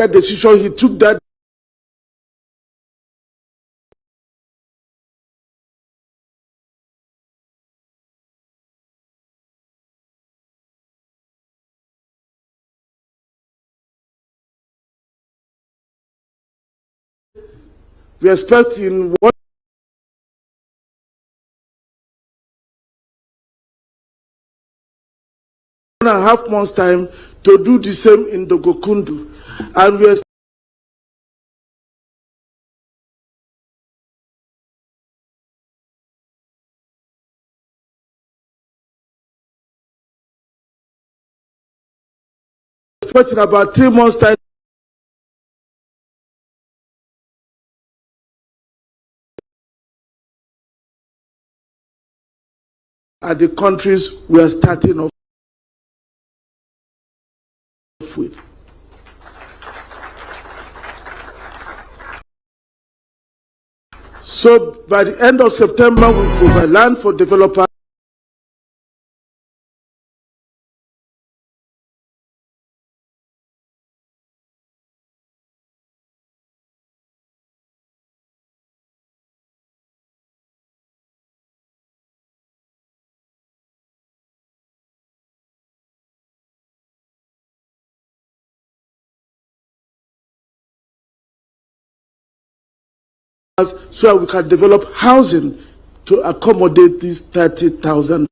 decision, he took that we expect in 1.5 months' time to do the same in Dogokundu. And we expect in about 3 months' time at the countries we are starting off with. So by the end of September, we provide land for developers. So we can develop housing to accommodate these 30,000.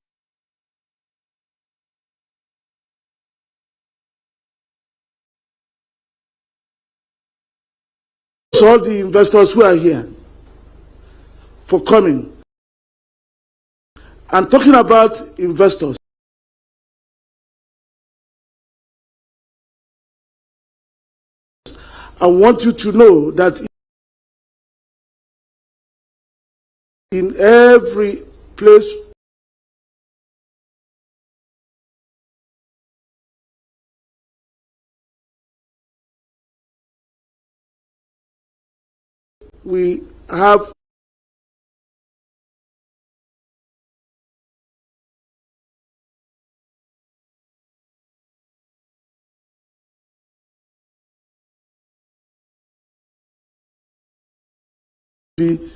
So all the investors who are here for coming. And talking about investors, I want you to know that in every place we have be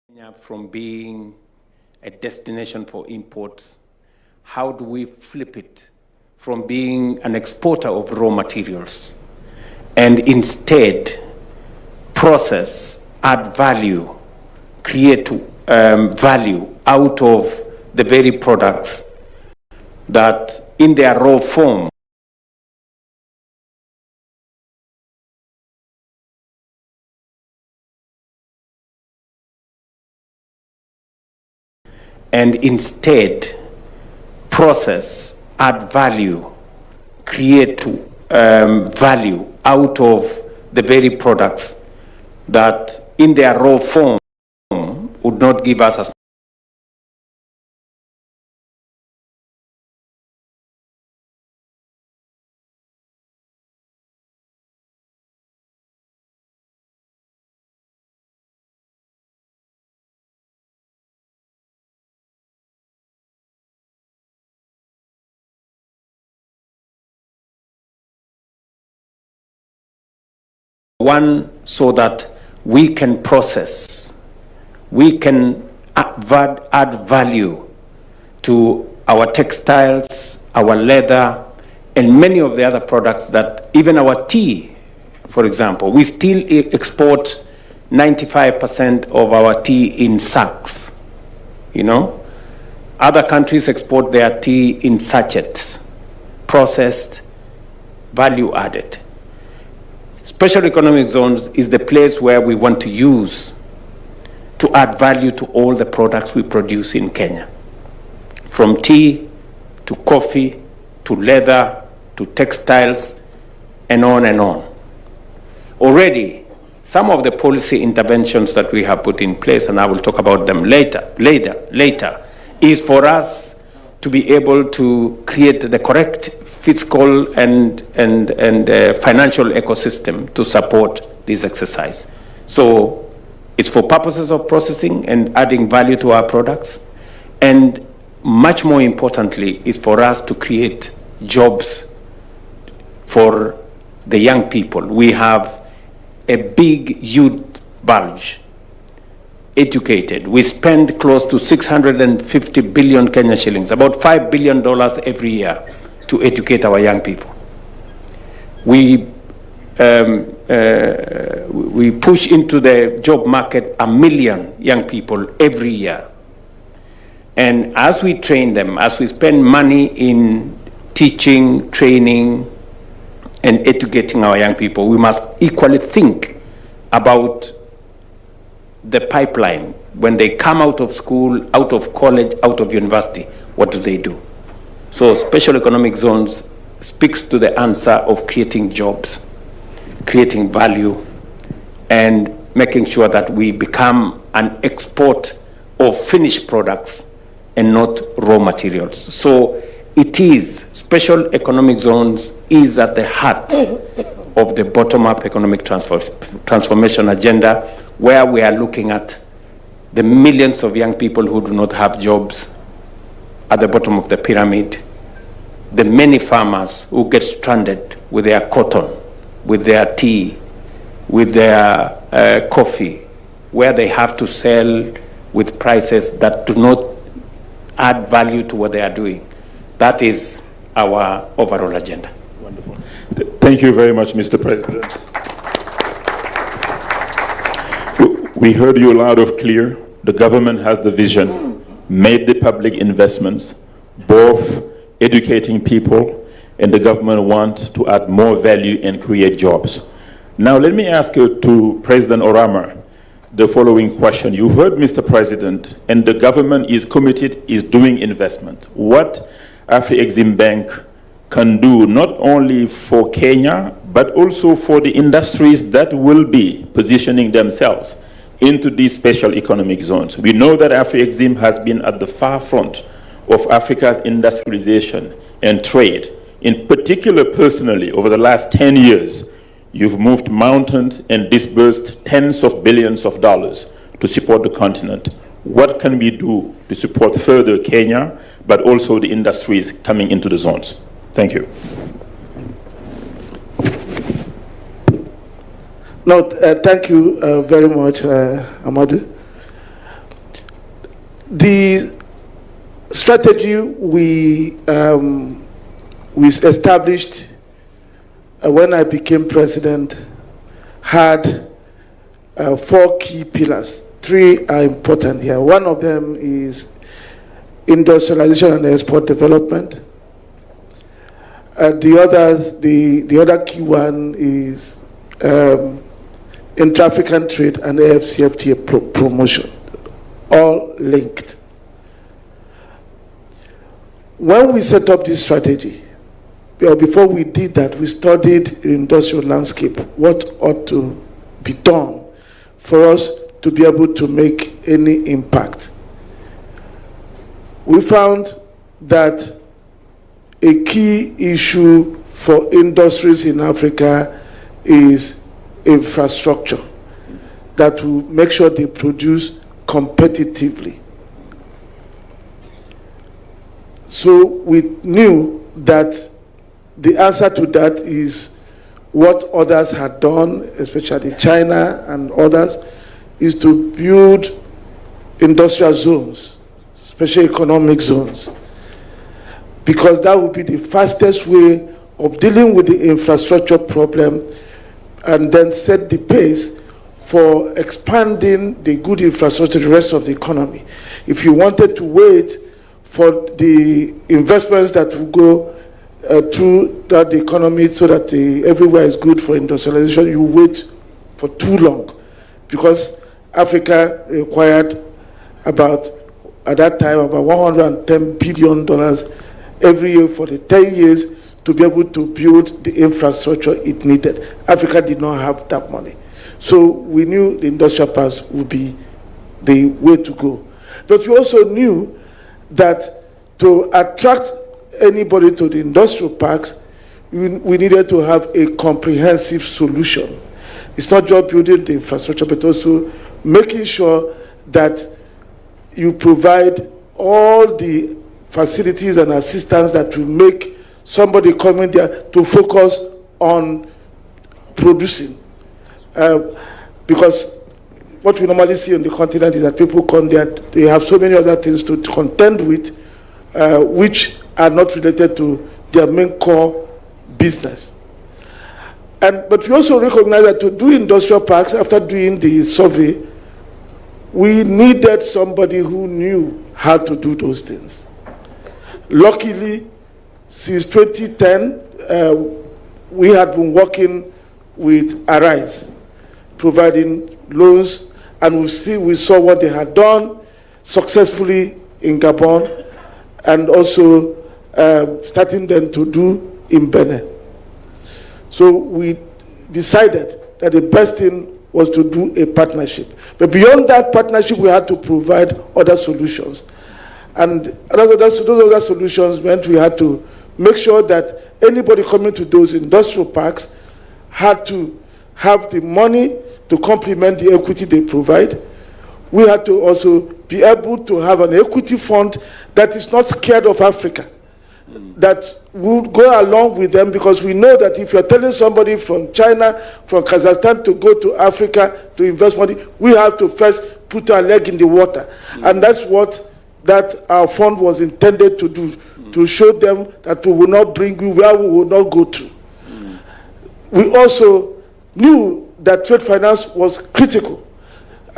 Kenya from being a destination for imports, how do we flip it from being an exporter of raw materials and instead process, add value, create value out of the very products that in their raw form and instead process, add value, create value out of the very products that in their raw form would not give us as one, so that we can process, we can add value to our textiles, our leather, and many of the other products that even our tea, for example, we still export 95% of our tea in sacks, you know? Other countries export their tea in sachets, processed, value added. Special economic zones is the place where we want to use to add value to all the products we produce in Kenya. From tea, to coffee, to leather, to textiles, and on and on. Already, some of the policy interventions that we have put in place, and I will talk about them later, is for us to be able to create the correct fiscal and financial ecosystem to support this exercise. So it's for purposes of processing and adding value to our products, and much more importantly is for us to create jobs for the young people. We have a big youth bulge, educated. We spend close to 650 billion Kenya shillings, about $5 billion every year, to educate our young people. We push into the job market 1 million young people every year. And as we train them, as we spend money in teaching, training, and educating our young people, we must equally think about the pipeline. When they come out of school, out of college, out of university, what do they do? So special economic zones speaks to the answer of creating jobs, creating value, and making sure that we become an export of finished products and not raw materials. So it is, special economic zones is at the heart of the bottom-up economic transformation agenda, where we are looking at the millions of young people who do not have jobs at the bottom of the pyramid, the many farmers who get stranded with their cotton, with their tea, with their coffee, where they have to sell with prices that do not add value to what they are doing. That is our overall agenda. Wonderful. Thank you very much, Mr. President. We heard you loud and clear. The government has the vision, made the public investments, both educating people, and the government wants to add more value and create jobs. Now, let me ask you to President Orama the following question. You heard Mr. President, and the government is committed, is doing investment. What Afreximbank can do, not only for Kenya, but also for the industries that will be positioning themselves into these special economic zones. We know that Afrexim has been at the far front of Africa's industrialization and trade. In particular, personally, over the last 10 years, you've moved mountains and disbursed tens of billions of dollars to support the continent. What can we do to support further Kenya, but also the industries coming into the zones? Thank you. No, thank you very much, Amadou. The strategy we established when I became president had 4 key pillars. 3 are important here. One of them is industrialization and export development. The other key one is intra-African trade and AfCFTA promotion, all linked. When we set up this strategy, before we did that, we studied the industrial landscape, what ought to be done for us to be able to make any impact. We found that a key issue for industries in Africa is infrastructure that will make sure they produce competitively. So we knew that the answer to that is what others had done, especially China and others, is to build industrial zones, special economic zones, because that would be the fastest way of dealing with the infrastructure problem and then set the pace for expanding the good infrastructure to the rest of the economy. If you wanted to wait for the investments that will go through that the economy so that everywhere is good for industrialization, you wait for too long, because Africa required about, at that time, about $110 billion every year for the 10 years to be able to build the infrastructure it needed. Africa did not have that money. So we knew the industrial parks would be the way to go. But we also knew that to attract anybody to the industrial parks, we needed to have a comprehensive solution. It's not just building the infrastructure, but also making sure that you provide all the facilities and assistance that will make somebody coming there to focus on producing. Because what we normally see on the continent is that people come there, they have so many other things to contend with, which are not related to their main core business. But we also recognize that to do industrial parks, after doing the survey, we needed somebody who knew how to do those things. Luckily, since 2010, we had been working with Arise, providing loans, and we saw what they had done successfully in Gabon, and also starting then to do in Benin. So we decided that the best thing was to do a partnership. But beyond that partnership, we had to provide other solutions. And those other solutions meant we had to make sure that anybody coming to those industrial parks had to have the money to complement the equity they provide. We had to also be able to have an equity fund that is not scared of Africa, that would go along with them, because we know that if you're telling somebody from China, from Kazakhstan to go to Africa to invest money, we have to first put our leg in the water. And that's what our fund was intended to do, to show them that we will not bring you where we will not go to. We also knew that trade finance was critical.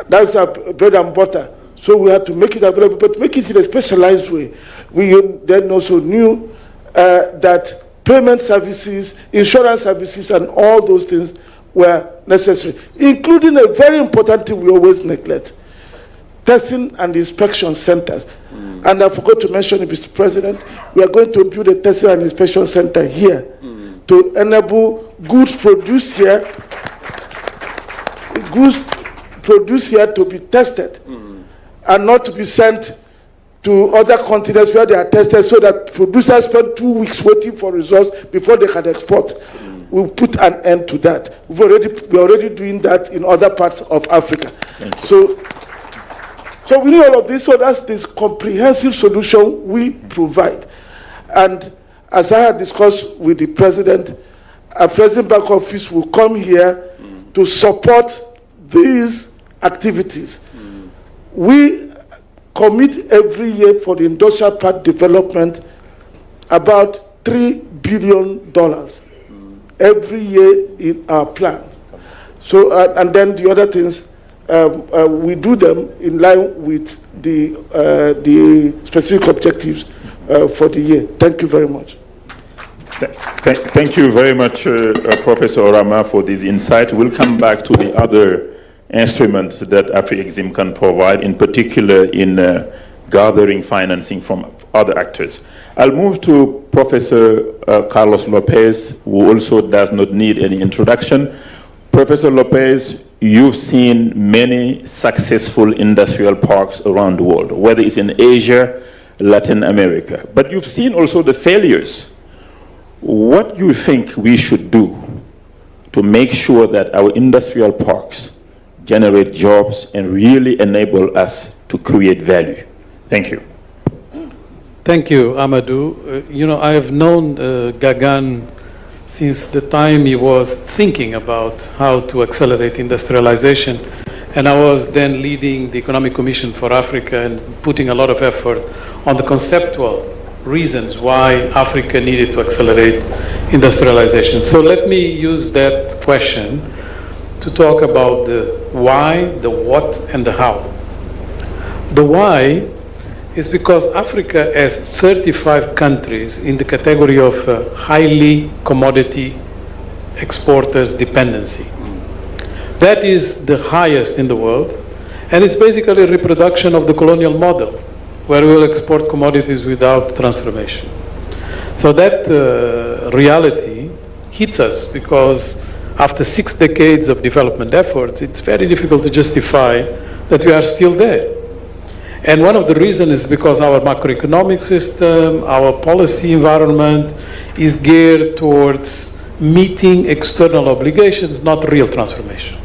That's our bread and butter. So we had to make it available, but make it in a specialized way. We then also knew that payment services, insurance services, and all those things were necessary, including a very important thing we always neglect: testing and inspection centers. And I forgot to mention it, Mr. President, we are going to build a testing and inspection center here to enable goods produced here to be tested and not to be sent to other continents where they are tested, so that producers spend 2 weeks waiting for results before they can export. We'll put an end to that. We're already doing that in other parts of Africa. So we need all of this, so that's this comprehensive solution we provide. And as I had discussed with the President, Afreximbank office will come here to support these activities. We commit every year for the industrial park development about $3 billion every year in our plan. So, and then the other things, we do them in line with the specific objectives for the year. Thank you very much. Thank you very much, Professor Orama, for this insight. We'll come back to the other instruments that Afrexim can provide, in particular in gathering financing from other actors. I'll move to Professor Carlos Lopez, who also does not need any introduction. Professor Lopez, you've seen many successful industrial parks around the world, whether it's in Asia, Latin America, but you've seen also the failures. What do you think we should do to make sure that our industrial parks generate jobs and really enable us to create value? Thank you. Thank you, Amadou. You know, I have known Gagan since the time he was thinking about how to accelerate industrialization. And I was then leading the Economic Commission for Africa and putting a lot of effort on the conceptual reasons why Africa needed to accelerate industrialization. So let me use that question to talk about the why, the what, and the how. The why is because Africa has 35 countries in the category of highly commodity exporters dependency. That is the highest in the world, and it's basically a reproduction of the colonial model, where we will export commodities without transformation. So that reality hits us because after 6 decades of development efforts, it's very difficult to justify that we are still there. And one of the reasons is because our macroeconomic system, our policy environment is geared towards meeting external obligations, not real transformation.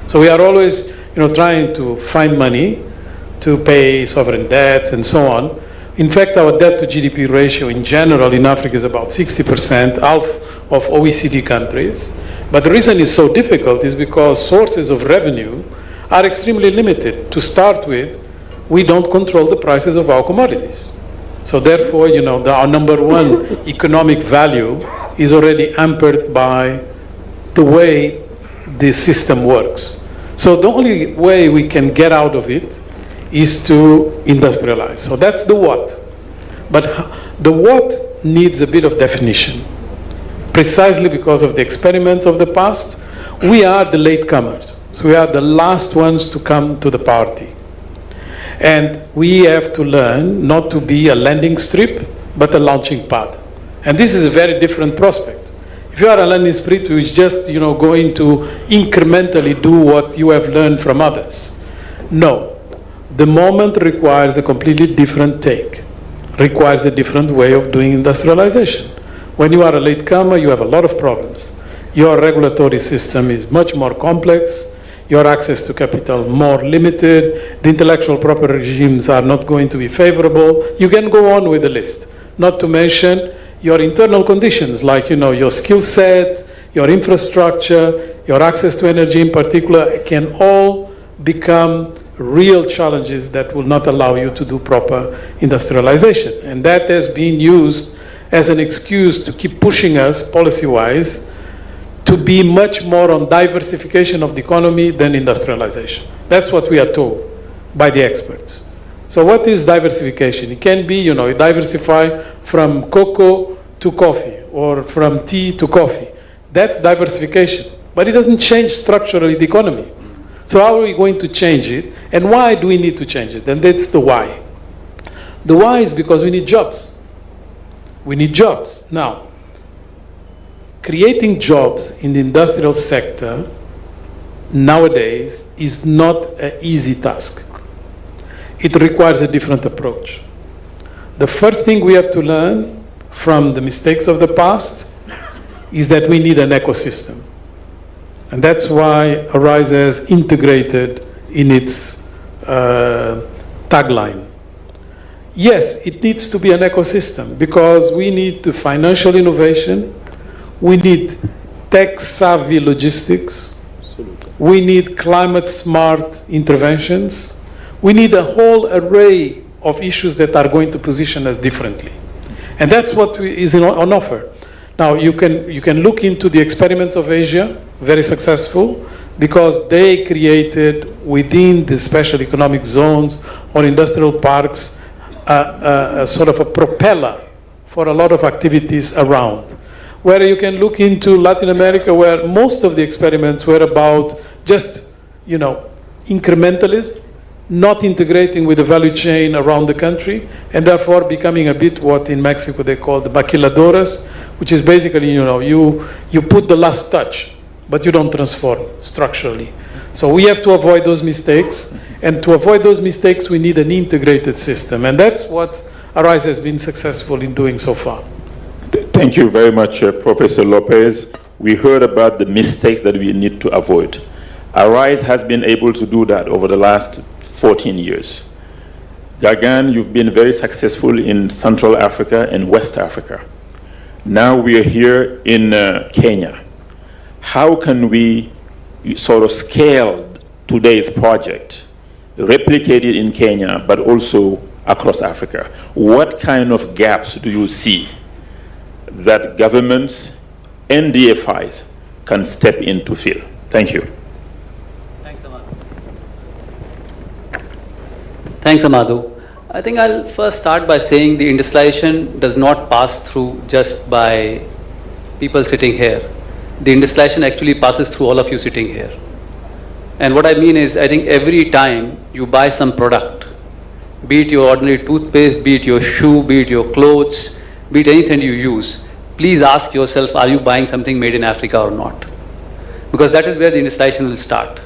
So we are always, trying to find money to pay sovereign debt and so on. In fact, our debt to GDP ratio in general in Africa is about 60%, half of OECD countries. But the reason it's so difficult is because sources of revenue are extremely limited. To start with, we don't control the prices of our commodities. So therefore, our number one economic value is already hampered by the way the system works. So the only way we can get out of it is to industrialize. So that's the what. But the what needs a bit of definition. Precisely because of the experiments of the past, we are the latecomers. So we are the last ones to come to the party. And we have to learn not to be a landing strip, but a launching pad. And this is a very different prospect. If you are a landing strip, which is just going to incrementally do what you have learned from others. No. The moment requires a completely different take, requires a different way of doing industrialization. When you are a latecomer, you have a lot of problems. Your regulatory system is much more complex. Your access to capital more limited. The intellectual property regimes are not going to be favorable. You can go on with the list. Not to mention your internal conditions, like your skill set, your infrastructure, your access to energy in particular, can all become real challenges that will not allow you to do proper industrialization. And that has been used as an excuse to keep pushing us, policy-wise, to be much more on diversification of the economy than industrialization. That's what we are told by the experts. So what is diversification? It can be, you diversify from cocoa to coffee or from tea to coffee. That's diversification. But it doesn't change structurally the economy. So how are we going to change it? And why do we need to change it? And that's the why. The why is because we need jobs. We need jobs. Now, creating jobs in the industrial sector nowadays is not an easy task. It requires a different approach. The first thing we have to learn from the mistakes of the past is that we need an ecosystem. And that's why Arise has integrated in its tagline. Yes, it needs to be an ecosystem because we need the financial innovation, we need tech-savvy logistics, we need climate-smart interventions, We need a whole array of issues that are going to position us differently. And that's what is on offer. Now, you can look into the experiments of Asia, very successful, because they created within the special economic zones or industrial parks a sort of a propeller for a lot of activities around. Where you can look into Latin America, where most of the experiments were about just, incrementalism, not integrating with the value chain around the country, and therefore becoming a bit what in Mexico they call the maquiladoras, which is basically, you put the last touch, but you don't transform structurally. So we have to avoid those mistakes, and to avoid those mistakes, we need an integrated system, and that's what Arise has been successful in doing so far. Thank you very much, Professor Lopez. We heard about the mistakes that we need to avoid. Arise has been able to do that over the last 14 years. Gagan, you've been very successful in Central Africa and West Africa. Now we are here in Kenya. How can we sort of scale today's project, replicate it in Kenya, but also across Africa? What kind of gaps do you see that governments and DFIs can step in to fill? Thank you. Thanks, Amadou. I think I'll first start by saying the industrialization does not pass through just by people sitting here. The industrialization actually passes through all of you sitting here. And what I mean is, I think every time you buy some product, be it your ordinary toothpaste, be it your shoe, be it your clothes, be it anything you use, please ask yourself, are you buying something made in Africa or not? Because that is where the industrialization will start.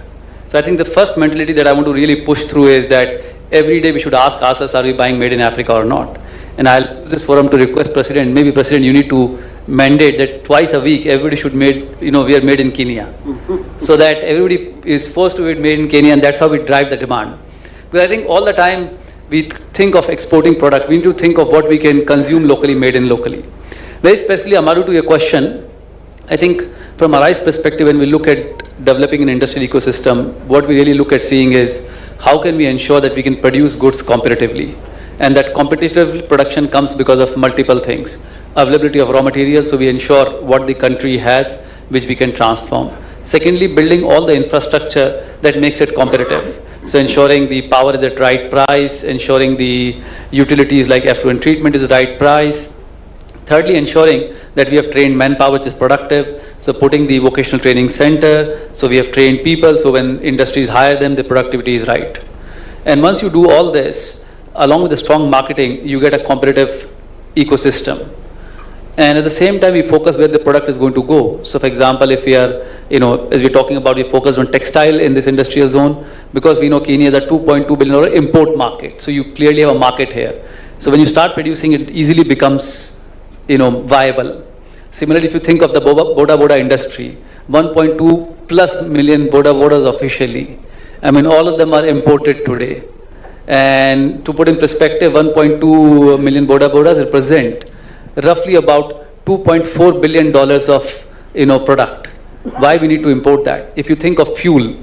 So I think the first mentality that I want to really push through is that every day we should ask ourselves, are we buying made in Africa or not? And I'll use this forum to request President, maybe President, you need to mandate that twice a week everybody should we are made in Kenya. So that everybody is forced to be made in Kenya, and that's how we drive the demand. Because I think all the time we think of exporting products, we need to think of what we can consume locally, made in locally. Very specifically, Amaru, to your question, I think from a Arise perspective, when we look at developing an industrial ecosystem, what we really look at seeing is how can we ensure that we can produce goods competitively? And that competitive production comes because of multiple things. Availability of raw materials, so we ensure what the country has, which we can transform. Secondly, building all the infrastructure that makes it competitive. So ensuring the power is at right price, ensuring the utilities like effluent treatment is the right price. Thirdly, ensuring that we have trained manpower which is productive. So putting the vocational training center, so we have trained people, so when industries hire them, the productivity is right. And once you do all this, along with the strong marketing, you get a competitive ecosystem. And at the same time, we focus where the product is going to go. So for example, if we are, as we're talking about, we focus on textile in this industrial zone, because we know Kenya is a $2.2 billion import market. So you clearly have a market here. So when you start producing, it easily becomes, viable. Similarly, if you think of the Boda Boda industry, 1.2 plus million Boda Bodas officially. I mean, all of them are imported today. And to put in perspective, 1.2 million Boda Bodas represent roughly about $2.4 billion of, product. Why we need to import that? If you think of fuel,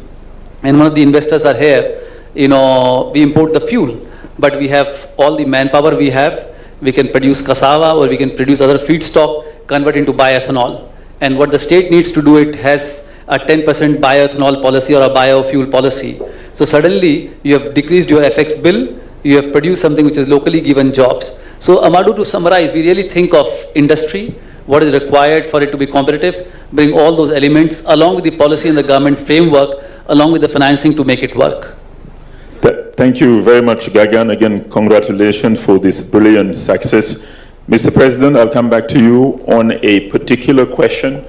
and one of the investors are here, we import the fuel, but we have all the manpower we have. We can produce cassava or we can produce other feedstock, convert into bioethanol. And what the state needs to do, it has a 10% bioethanol policy or a biofuel policy. So suddenly you have decreased your FX bill, you have produced something which is locally given jobs. So Amadou, to summarize, we really think of industry, what is required for it to be competitive, bring all those elements along with the policy and the government framework, along with the financing to make it work. Thank you very much, Gagan. Again, congratulations for this brilliant success. Mr. President, I'll come back to you on a particular question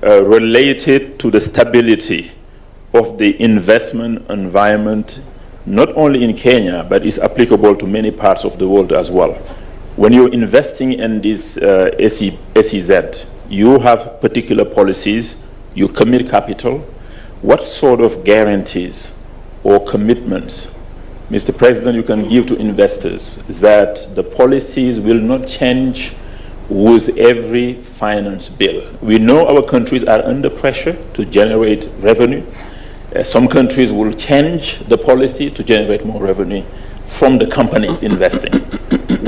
related to the stability of the investment environment, not only in Kenya, but is applicable to many parts of the world as well. When you're investing in this SEZ, you have particular policies, you commit capital. What sort of guarantees or commitments, Mr. President, you can give to investors that the policies will not change with every finance bill? We know our countries are under pressure to generate revenue, Some countries will change the policy to generate more revenue from the companies investing.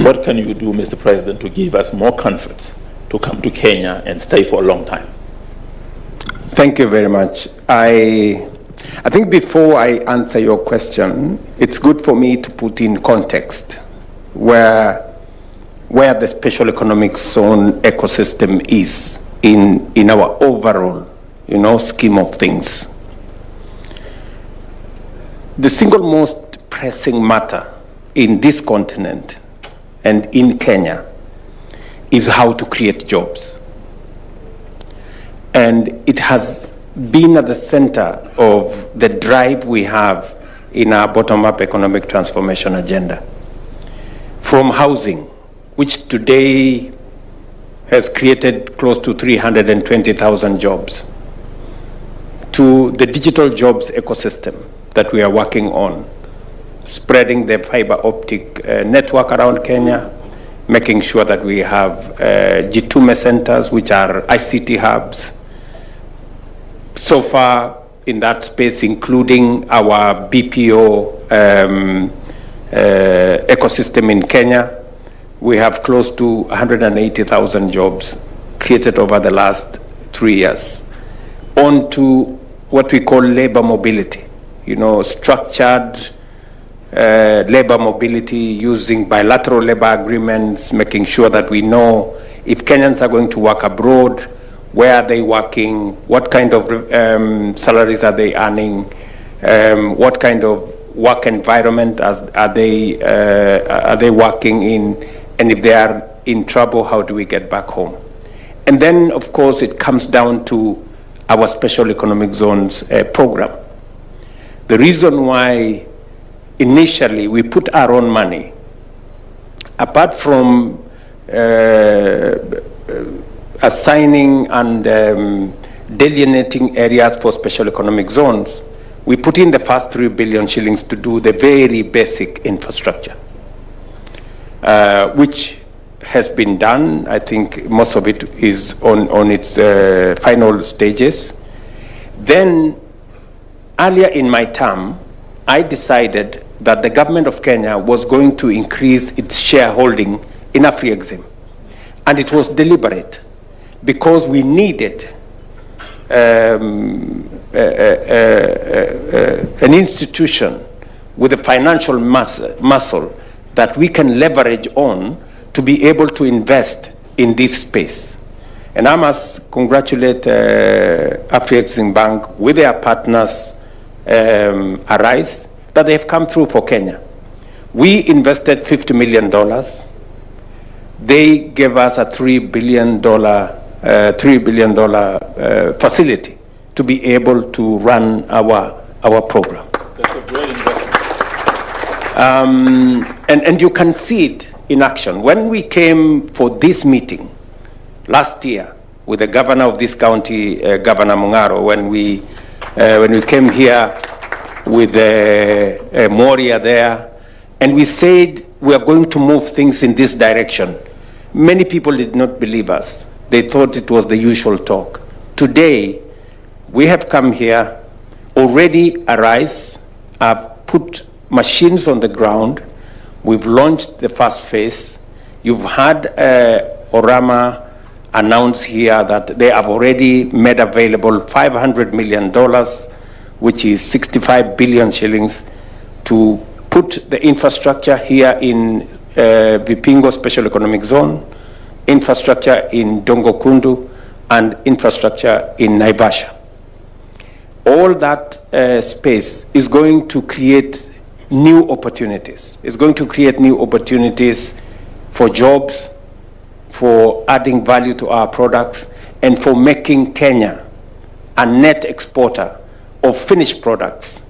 What can you do, Mr. President, to give us more comfort to come to Kenya and stay for a long time? Thank you very much. I think before I answer your question, it's good for me to put in context where the special economic zone ecosystem is in our overall, scheme of things. The single most pressing matter in this continent and in Kenya is how to create jobs. And it has been at the center of the drive we have in our bottom-up economic transformation agenda. From housing, which today has created close to 320,000 jobs, to the digital jobs ecosystem that we are working on, spreading the fiber optic network around Kenya, making sure that we have G2 centers, which are ICT hubs. So far in that space, including our BPO ecosystem in Kenya, we have close to 180,000 jobs created over the last 3 years. On to what we call labor mobility, structured labor mobility using bilateral labor agreements, making sure that we know if Kenyans are going to work abroad, where are they working, what kind of salaries are they earning, what kind of work environment are they working in, and if they are in trouble, how do we get back home? And then, of course, it comes down to our special economic zones program. The reason why initially we put our own money, apart from assigning and delineating areas for special economic zones, we put in the first 3 billion shillings to do the very basic infrastructure, which has been done. I think most of it is on its final stages. Then, earlier in my term, I decided that the government of Kenya was going to increase its shareholding in Afreximbank. And it was deliberate, because we needed an institution with a financial muscle that we can leverage on to be able to invest in this space. And I must congratulate Afreximbank with their partners, Arise, that they have come through for Kenya. We invested $50 million. They gave us a $3 billion facility to be able to run our program. That's a great investment. And you can see it in action. When we came for this meeting last year with the governor of this county, Governor Mungaro, when we came here with Moria there, and we said we are going to move things in this direction, many people did not believe us. They thought it was the usual talk. Today, we have come here, already Arise, have put machines on the ground. We've launched the first phase. You've had Orama announce here that they have already made available $500 million, which is 65 billion shillings, to put the infrastructure here in Vipingo Special Economic Zone, infrastructure in Dongo Kundu, and infrastructure in Naivasha. All that space is going to create new opportunities. It's going to create new opportunities for jobs, for adding value to our products, and for making Kenya a net exporter of finished products,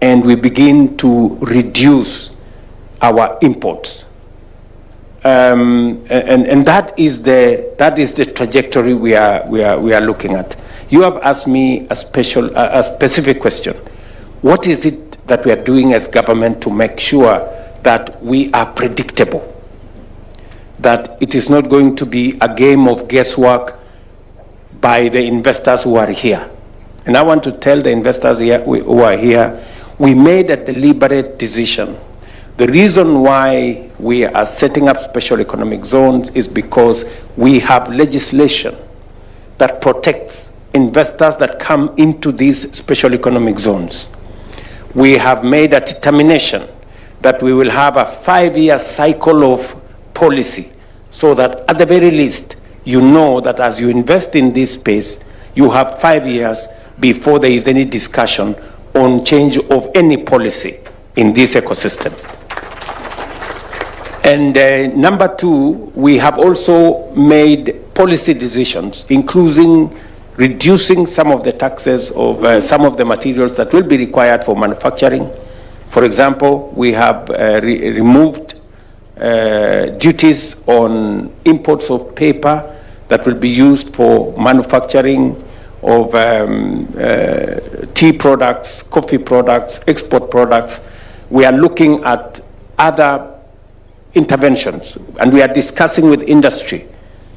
and we begin to reduce our imports. And that is the trajectory we are looking at. You have asked me a specific question. What is it that we are doing as government to make sure that we are predictable? That it is not going to be a game of guesswork by the investors who are here. And I want to tell the investors here, who are here, we made a deliberate decision. The reason why we are setting up special economic zones is because we have legislation that protects investors that come into these special economic zones. We have made a determination that we will have a 5-year cycle of policy, so that at the very least, you know that as you invest in this space, you have 5 years before there is any discussion on change of any policy in this ecosystem. And number two, we have also made policy decisions, including reducing some of the taxes of some of the materials that will be required for manufacturing. For example, we have removed duties on imports of paper that will be used for manufacturing of tea products, coffee products, export products. We are looking at other interventions, and we are discussing with industry.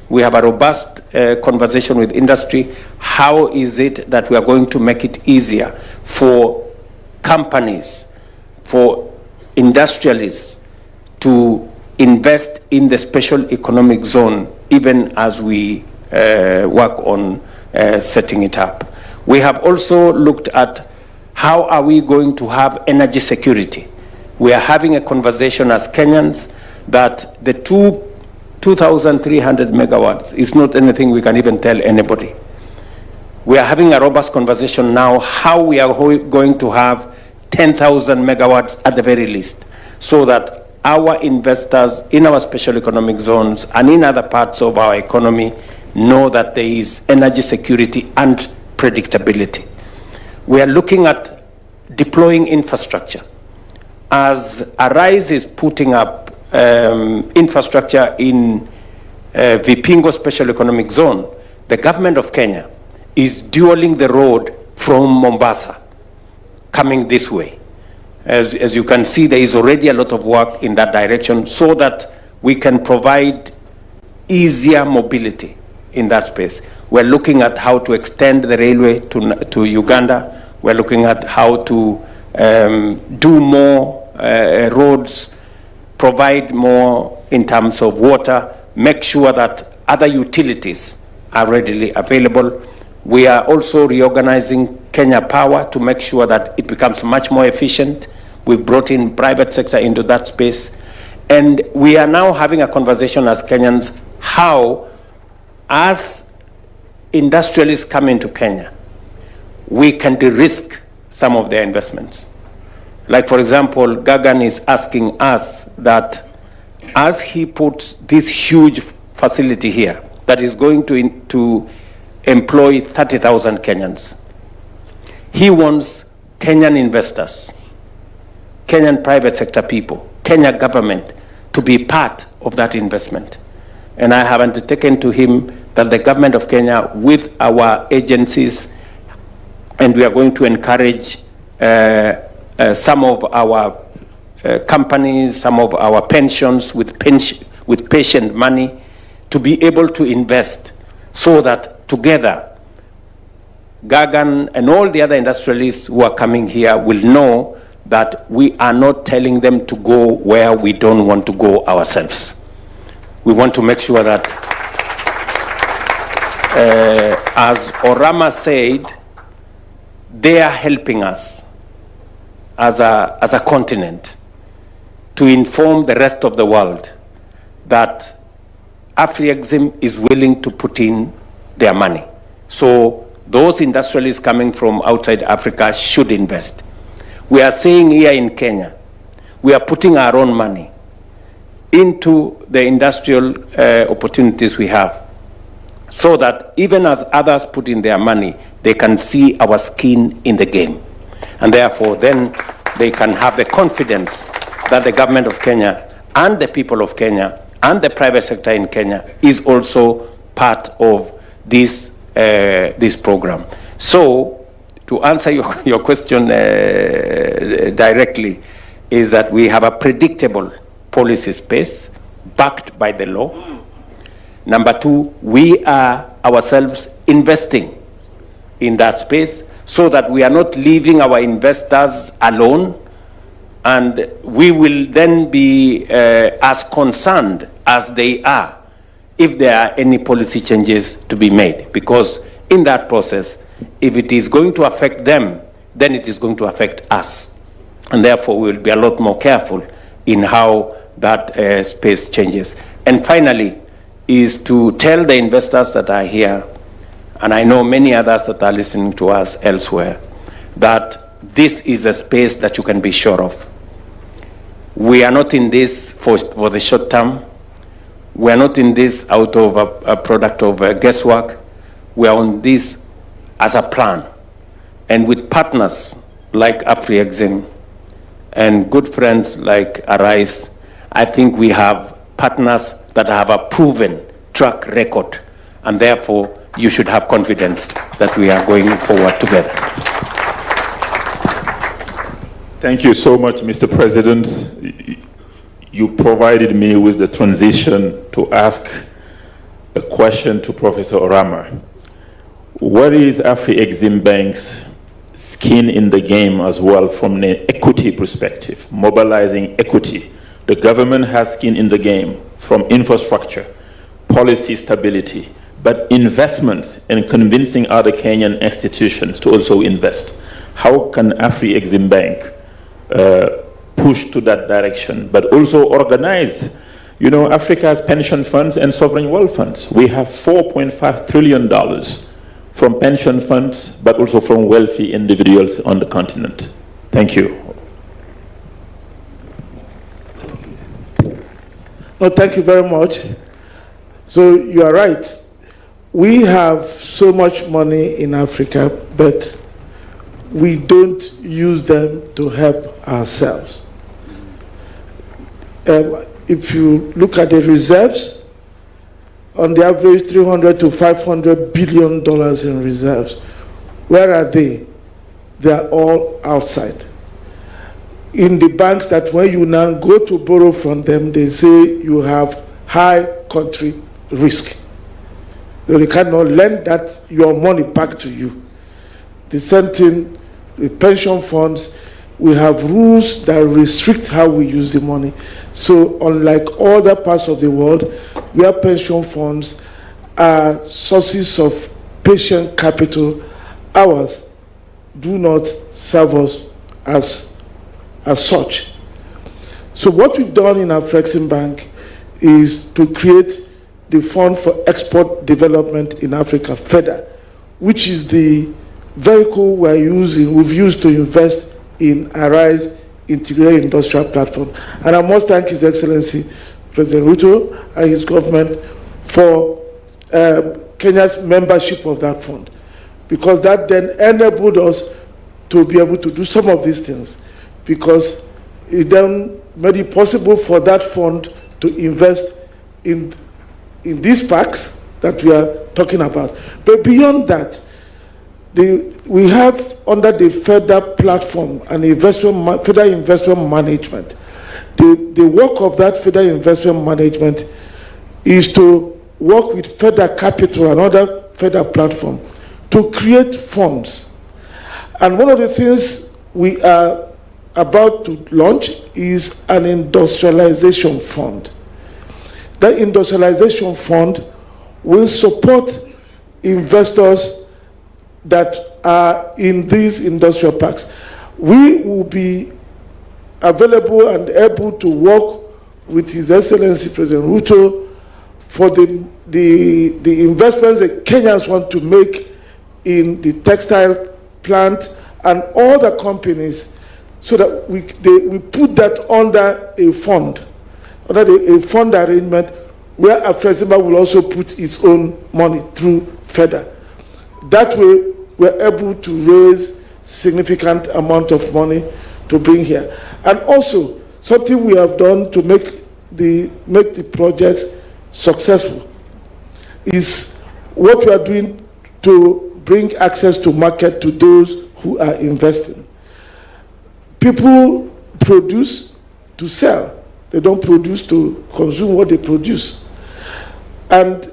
We have a robust conversation with industry. How is it that we are going to make it easier for companies, for industrialists to invest in the special economic zone, even as we work on setting it up? We have also looked at how are we going to have energy security. We are having a conversation as Kenyans that the 2,300 megawatts is not anything we can even tell anybody. We are having a robust conversation now how we are going to have 10,000 megawatts at the very least, so that our investors in our special economic zones and in other parts of our economy know that there is energy security and predictability. We are looking at deploying infrastructure. As Arise is putting up infrastructure in Vipingo Special Economic Zone, the government of Kenya is dualing the road from Mombasa coming this way. As you can see, there is already a lot of work in that direction so that we can provide easier mobility in that space. We're looking at how to extend the railway to Uganda. We're looking at how to do more roads, provide more in terms of water, make sure that other utilities are readily available. We are also reorganizing Kenya Power to make sure that it becomes much more efficient. We've brought in private sector into that space. And we are now having a conversation as Kenyans how, as industrialists come into Kenya, we can de-risk some of their investments. Like, for example, Gagan is asking us that as he puts this huge facility here that is going to employ 30,000 Kenyans, he wants Kenyan investors, Kenyan private sector people, Kenya government to be part of that investment. And I have undertaken to him that the government of Kenya, with our agencies, and we are going to encourage some of our companies, some of our pensions with patient money to be able to invest, so that together Gagan and all the other industrialists who are coming here will know that we are not telling them to go where we don't want to go ourselves. We want to make sure that, as Orama said, they are helping us as a continent to inform the rest of the world that Afrexim is willing to put in their money. So those industrialists coming from outside Africa should invest. We are saying here in Kenya, we are putting our own money into the industrial opportunities we have, so that even as others put in their money, they can see our skin in the game. And therefore, then they can have the confidence that the government of Kenya and the people of Kenya and the private sector in Kenya is also part of this, this program. So, to answer your question directly, is that we have a predictable policy space backed by the law. Number two, we are ourselves investing in that space so that we are not leaving our investors alone, and we will then be as concerned as they are if there are any policy changes to be made, because in that process, if it is going to affect them, then it is going to affect us. And therefore, we will be a lot more careful in how that space changes. And finally, is to tell the investors that are here, and I know many others that are listening to us elsewhere, that this is a space that you can be sure of. We are not in this for the short term. We are not in this out of a product of guesswork. We are on this as a plan. And with partners like Afreximbank and good friends like Arise, I think we have partners that have a proven track record, and therefore you should have confidence that we are going forward together. Thank you so much, Mr. President. You provided me with the transition to ask a question to Professor Orama. What is Afreximbank's skin in the game as well from an equity perspective, mobilizing equity? The government has skin in the game from infrastructure, policy stability, but investments and convincing other Kenyan institutions to also invest. How can Afreximbank push to that direction, but also organize, you know, Africa's pension funds and sovereign wealth funds? We have $4.5 trillion from pension funds, but also from wealthy individuals on the continent. Thank you. No, thank you very much. So you are right. We have so much money in Africa, but we don't use them to help ourselves. If you look at the reserves, on the average 300 to 500 billion dollars in reserves. Where are they? They are all outside. In the banks that when you now go to borrow from them, they say you have high country risk. They cannot lend that your money back to you. The same thing with pension funds. We have rules that restrict how we use the money. So unlike other parts of the world, where pension funds are sources of patient capital, ours do not serve us as such. So what we've done in Afreximbank is to create the Fund for Export Development in Africa, FEDA, which is the vehicle we've used to invest in Arise Integrated Industrial Platform. And I must thank His Excellency, President Ruto, and his government for Kenya's membership of that fund, because that then enabled us to be able to do some of these things, because it then made it possible for that fund to invest in these parks that we are talking about. But beyond that, we have under the FEDA platform and FEDA investment management. The work of that FEDA investment management is to work with FEDA Capital and other FEDA platform to create funds. And one of the things we are about to launch is an industrialization fund. That industrialization fund will support investors that are in these industrial parks. We will be available and able to work with His Excellency President Ruto for the investments that Kenyans want to make in the textile plant and all the companies, so that we put that under a fund, a fund arrangement where Afreximbank will also put its own money through FEDA. That way, we're able to raise significant amount of money to bring here. And also, something we have done to make the projects successful is what we are doing to bring access to market to those who are investing. People produce to sell. They don't produce to consume what they produce. And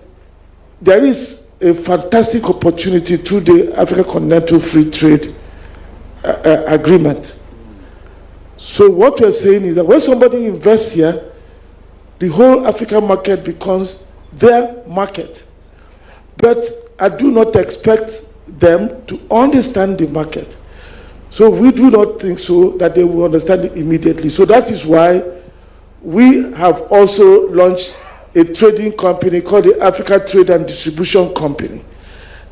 there is a fantastic opportunity through the Africa Continental Free Trade Agreement. So what we're saying is that when somebody invests here, the whole African market becomes their market. But I do not expect them to understand the market. So we do not think so that they will understand it immediately. So that is why we have also launched a trading company called the Africa Trade and Distribution Company.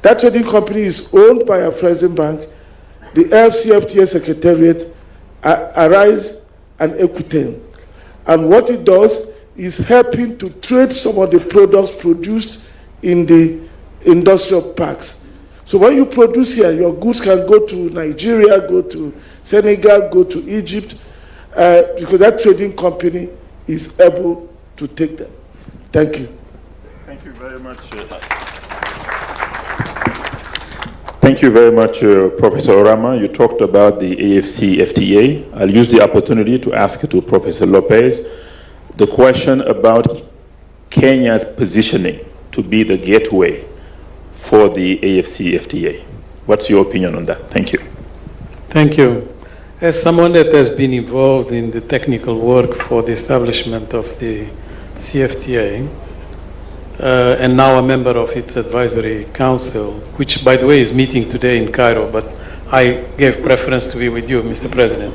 That trading company is owned by Afreximbank, the AFCFTA Secretariat, Arise, and Equitaine. And what it does is helping to trade some of the products produced in the industrial parks. So when you produce here, your goods can go to Nigeria, go to Senegal, go to Egypt, because that trading company is able to take them. Thank you. Thank you very much. Thank you very much, Professor Orama. You talked about the AFCFTA. I'll use the opportunity to ask to Professor Lopez the question about Kenya's positioning to be the gateway for the AFCFTA. What's your opinion on that? Thank you. Thank you. As someone that has been involved in the technical work for the establishment of the CFTA, and now a member of its advisory council, which, by the way, is meeting today in Cairo, but I gave preference to be with you, Mr. President.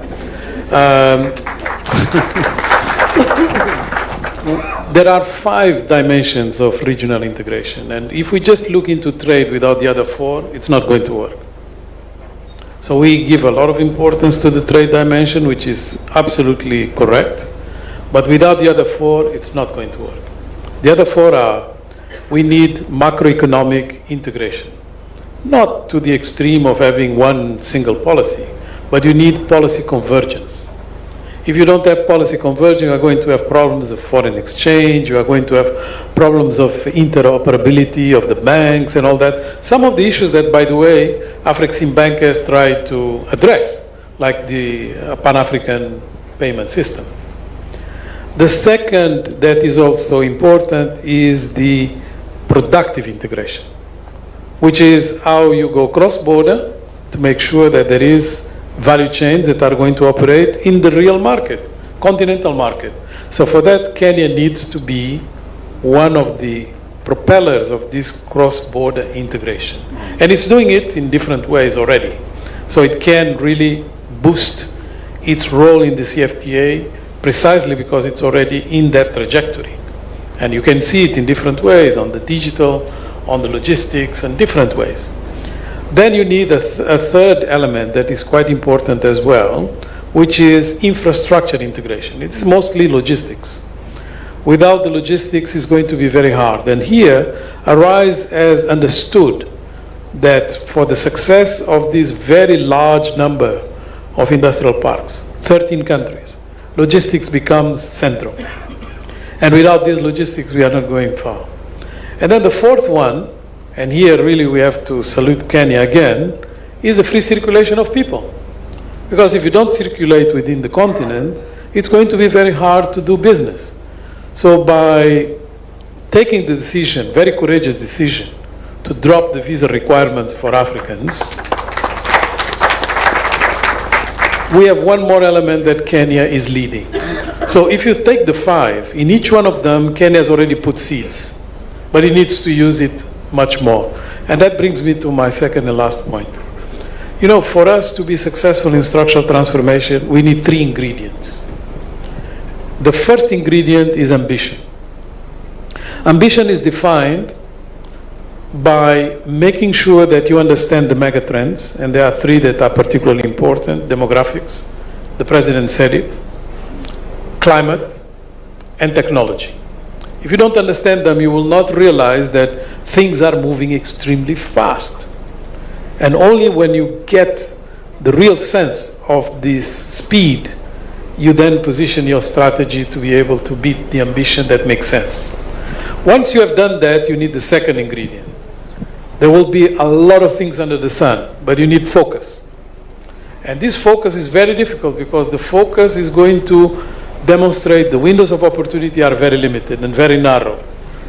There are 5 dimensions of regional integration, and if we just look into trade without the other 4, it's not going to work. So we give a lot of importance to the trade dimension, which is absolutely correct, but without the other 4, it's not going to work. The other 4 are, we need macroeconomic integration, not to the extreme of having one single policy, but you need policy convergence. If you don't have policy convergence, you are going to have problems of foreign exchange, you are going to have problems of interoperability of the banks and all that. Some of the issues that, by the way, Afreximbank has tried to address, like the Pan-African payment system. The second that is also important is the productive integration, which is how you go cross-border to make sure that there is value chains that are going to operate in the real market, continental market. So for that, Kenya needs to be one of the propellers of this cross-border integration. And it's doing it in different ways already. So it can really boost its role in the CFTA precisely because it's already in that trajectory. And you can see it in different ways, on the digital, on the logistics, and different ways. Then you need a third element that is quite important as well, which is infrastructure integration. It's mostly logistics. Without the logistics, it's going to be very hard. And here, Arise has understood that for the success of this very large number of industrial parks, 13 countries, logistics becomes central. And without these logistics, we are not going far. And then the fourth one, and here really we have to salute Kenya again, is the free circulation of people. Because if you don't circulate within the continent, it's going to be very hard to do business. So by taking the decision, very courageous decision, to drop the visa requirements for Africans, we have one more element that Kenya is leading. So if you take the 5, in each one of them, Kenya has already put seeds, but it needs to use it much more. And that brings me to my second and last point. You know, for us to be successful in structural transformation, we need 3 ingredients. The first ingredient is ambition. Ambition is defined by making sure that you understand the mega trends, and there are 3 that are particularly important: demographics, the president said it, climate, and technology. If you don't understand them, you will not realize that things are moving extremely fast. And only when you get the real sense of this speed, you then position your strategy to be able to beat the ambition that makes sense. Once you have done that, you need the second ingredient. There will be a lot of things under the sun, but you need focus. And this focus is very difficult because the focus is going to demonstrate the windows of opportunity are very limited and very narrow.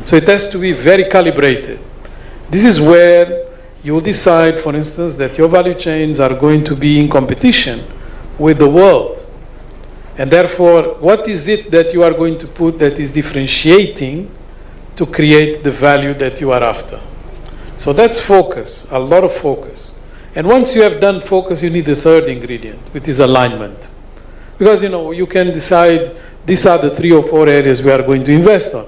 So it has to be very calibrated. This is where you decide, for instance, that your value chains are going to be in competition with the world. And therefore, what is it that you are going to put that is differentiating to create the value that you are after? So that's focus, a lot of focus. And once you have done focus, you need the third ingredient, which is alignment. Because, you know, you can decide these are the 3 or 4 areas we are going to invest on.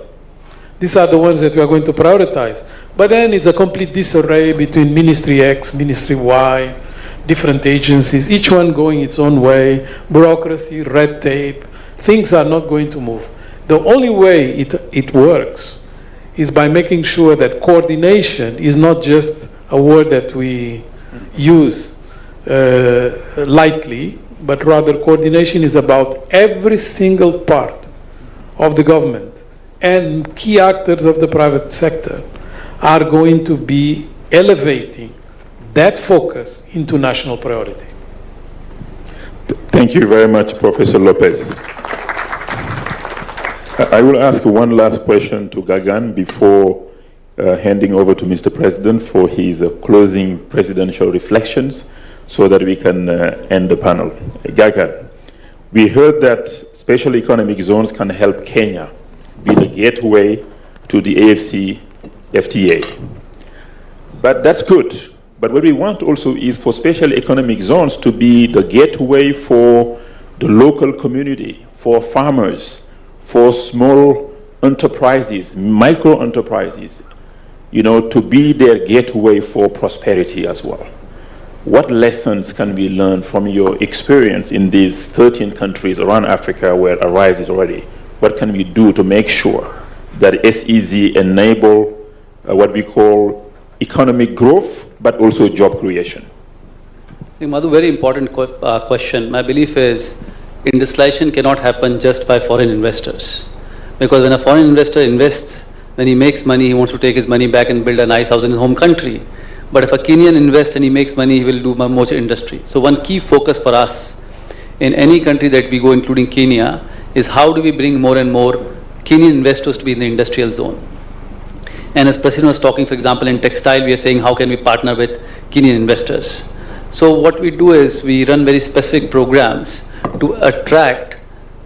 These are the ones that we are going to prioritize. But then it's a complete disarray between Ministry X, Ministry Y, different agencies, each one going its own way, bureaucracy, red tape. Things are not going to move. The only way it works is by making sure that coordination is not just a word that we use lightly, but rather coordination is about every single part of the government and key actors of the private sector are going to be elevating that focus into national priority. Thank you very much, Professor Lopez. I will ask one last question to Gagan before handing over to Mr. President for his closing presidential reflections so that we can end the panel. Gagan, we heard that special economic zones can help Kenya be the gateway to the AFCFTA. But that's good. But what we want also is for special economic zones to be the gateway for the local community, for farmers, for small enterprises, micro enterprises, you know, to be their gateway for prosperity as well. What lessons can we learn from your experience in these 13 countries around Africa where ARISE is already? What can we do to make sure that SEZ enable what we call economic growth, but also job creation? I think, Madhu, very important question. My belief is industrialization cannot happen just by foreign investors. Because when a foreign investor invests, when he makes money, he wants to take his money back and build a nice house in his home country. But if a Kenyan invests and he makes money, he will do more industry. So one key focus for us in any country that we go, including Kenya, is how do we bring more and more Kenyan investors to be in the industrial zone. And as President was talking, for example, in textile, we are saying how can we partner with Kenyan investors. So what we do is we run very specific programs to attract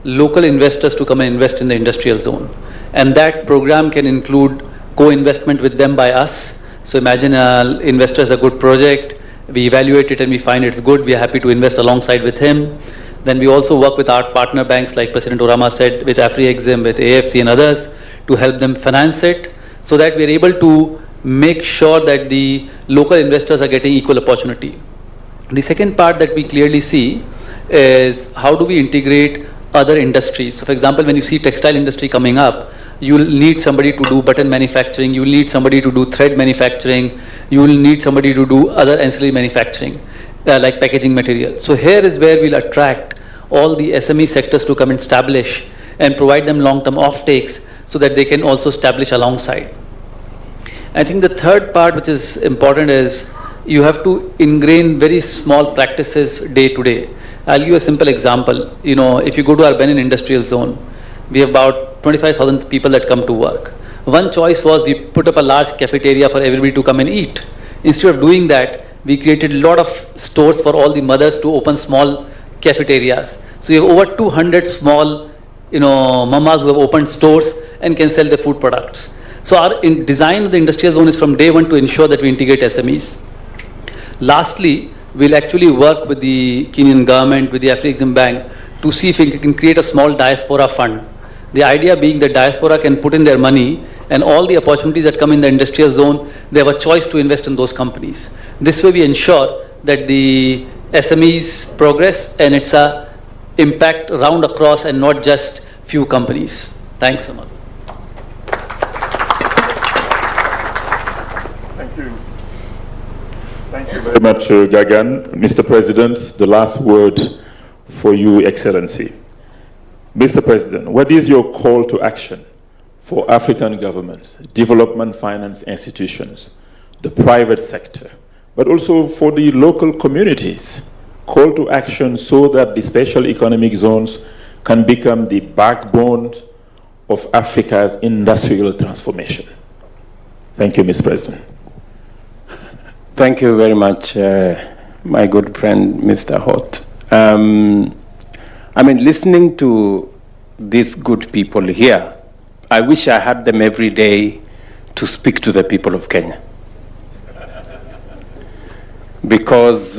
local investors to come and invest in the industrial zone. And that program can include co-investment with them by us. So imagine an investor has a good project, we evaluate it and we find it's good, we are happy to invest alongside with him. Then we also work with our partner banks, like President Orama said, with Afreximbank, with AFC and others, to help them finance it, so that we are able to make sure that the local investors are getting equal opportunity. The second part that we clearly see is how do we integrate other industries. So for example, when you see textile industry coming up, you will need somebody to do button manufacturing, you will need somebody to do thread manufacturing, you will need somebody to do other ancillary manufacturing, like packaging material. So here is where we'll attract all the SME sectors to come and establish and provide them long-term offtakes so that they can also establish alongside. I think the third part which is important is you have to ingrain very small practices day to day. I'll give you a simple example. You know, if you go to our Benin industrial zone, we have about 25,000 people that come to work. One choice was we put up a large cafeteria for everybody to come and eat. Instead of doing that, we created a lot of stores for all the mothers to open small cafeterias. So you have over 200 small, mamas who have opened stores and can sell their food products. So our design of the industrial zone is from day one to ensure that we integrate SMEs. Lastly, we'll actually work with the Kenyan government, with the Afreximbank, to see if we can create a small diaspora fund. The idea being that diaspora can put in their money and all the opportunities that come in the industrial zone, they have a choice to invest in those companies. This way we ensure that the SMEs progress and it's a impact round across and not just few companies. Thanks, Amal. Thank you. Thank you very much, Gagan. Mr. President, the last word for you, Excellency. Mr. President, what is your call to action for African governments, development finance institutions, the private sector, but also for the local communities? Call to action so that the special economic zones can become the backbone of Africa's industrial transformation. Thank you, Mr. President. Thank you very much, my good friend, Mr. Holt. I mean, listening to these good people here, I wish I had them every day to speak to the people of Kenya. Because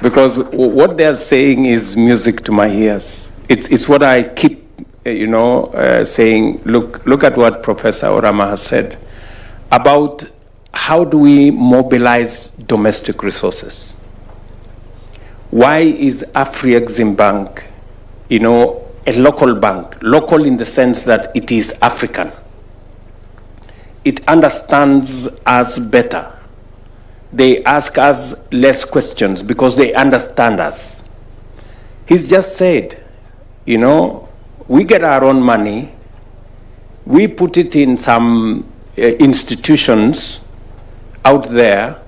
because what they're saying is music to my ears. It's what I keep, saying. Look at what Professor Orama has said about how do we mobilize domestic resources. Why is Afreximbank, a local bank? Local in the sense that it is African. It understands us better. They ask us less questions because they understand us. He's just said, we get our own money, we put it in some institutions out there.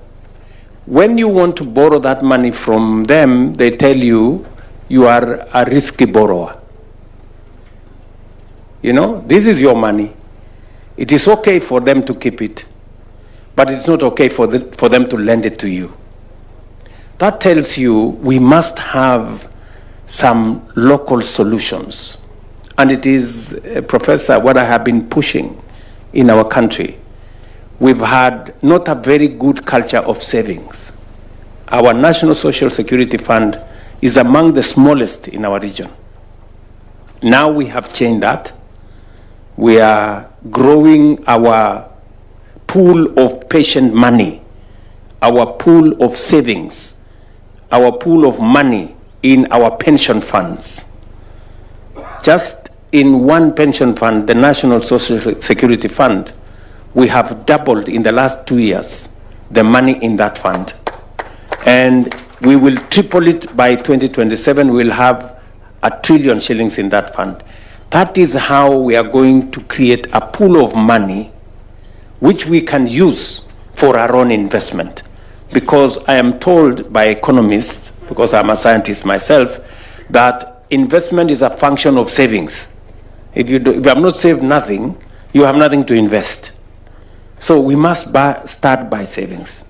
When you want to borrow that money from them, they tell you you are a risky borrower. This is your money. It is okay for them to keep it, but it's not okay for them to lend it to you. That tells you we must have some local solutions. And it is, Professor, what I have been pushing in our country. We've had not a very good culture of savings. Our National Social Security Fund is among the smallest in our region. Now we have changed that. We are growing our pool of patient money, our pool of savings, our pool of money in our pension funds. Just in one pension fund, the National Social Security Fund, we have doubled in the last 2 years the money in that fund. And we will triple it by 2027. We'll have 1 trillion shillings in that fund. That is how we are going to create a pool of money which we can use for our own investment. Because I am told by economists, because I'm a scientist myself, that investment is a function of savings. If you have not saved nothing, you have nothing to invest. So we must start by savings.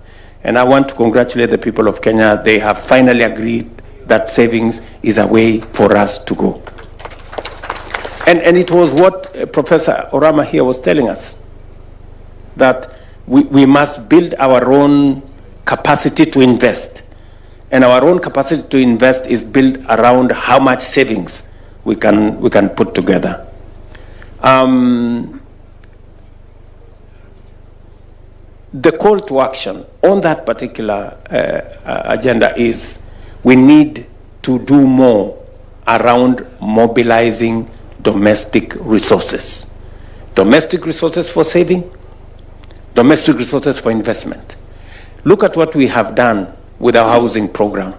And I want to congratulate the people of Kenya. They have finally agreed that savings is a way for us to go. And it was what Professor Orama here was telling us, that we must build our own capacity to invest. And our own capacity to invest is built around how much savings we can put together. The call to action on that particular agenda is we need to do more around mobilizing domestic resources. Domestic resources for saving, domestic resources for investment. Look at what we have done with our housing program.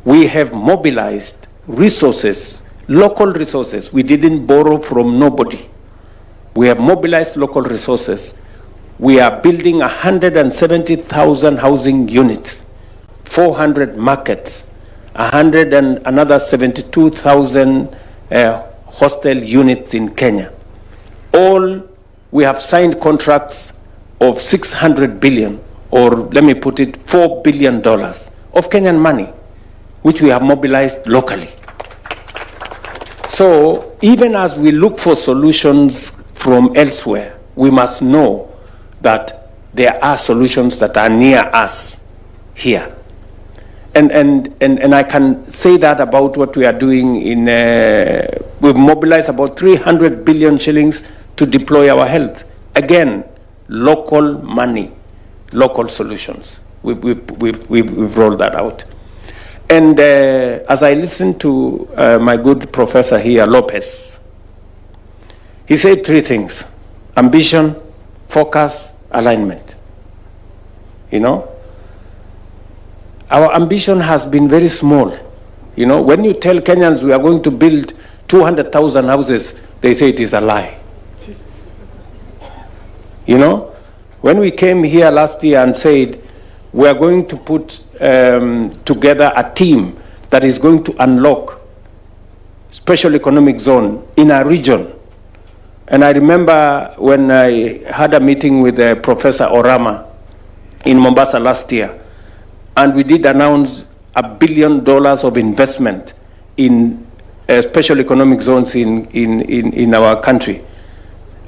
We have mobilized resources, local resources. We didn't borrow from nobody. We have mobilized local resources. We are building 170,000 housing units, 400 markets, another 72,000 hostel units in Kenya. All we have signed contracts of 600 billion, or let me put it, $4 billion of Kenyan money, which we have mobilized locally. So even as we look for solutions from elsewhere, we must know that there are solutions that are near us here. And I can say that about what we are doing we've mobilized about 300 billion shillings to deploy our health. Again, local money, local solutions. We've rolled that out. And as I listened to my good professor here, Lopez, he said 3 things: ambition, focus, alignment. Our ambition has been very small. When you tell Kenyans we are going to build 200,000 houses, they say it is a lie. When we came here last year and said we are going to put together a team that is going to unlock special economic zone in our region, And I remember when I had a meeting with Professor Orama in Mombasa last year, and we did announce $1 billion of investment in special economic zones in our country.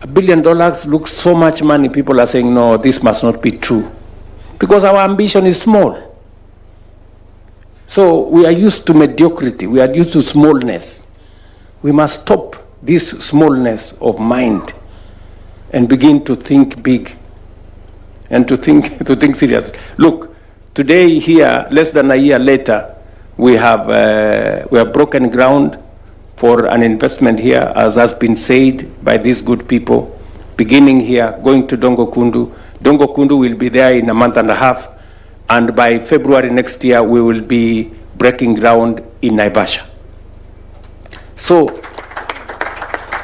$1 billion looks so much money. People are saying, no, this must not be true. Because our ambition is small. So we are used to mediocrity. We are used to smallness. We must stop this smallness of mind and begin to think big and to think seriously. Look, today here, less than a year later, we have broken ground for an investment here, as has been said by these good people, beginning here, going to Dongo Kundu. Dongo Kundu will be there in a month and a half, and by February next year, we will be breaking ground in Naivasha. So,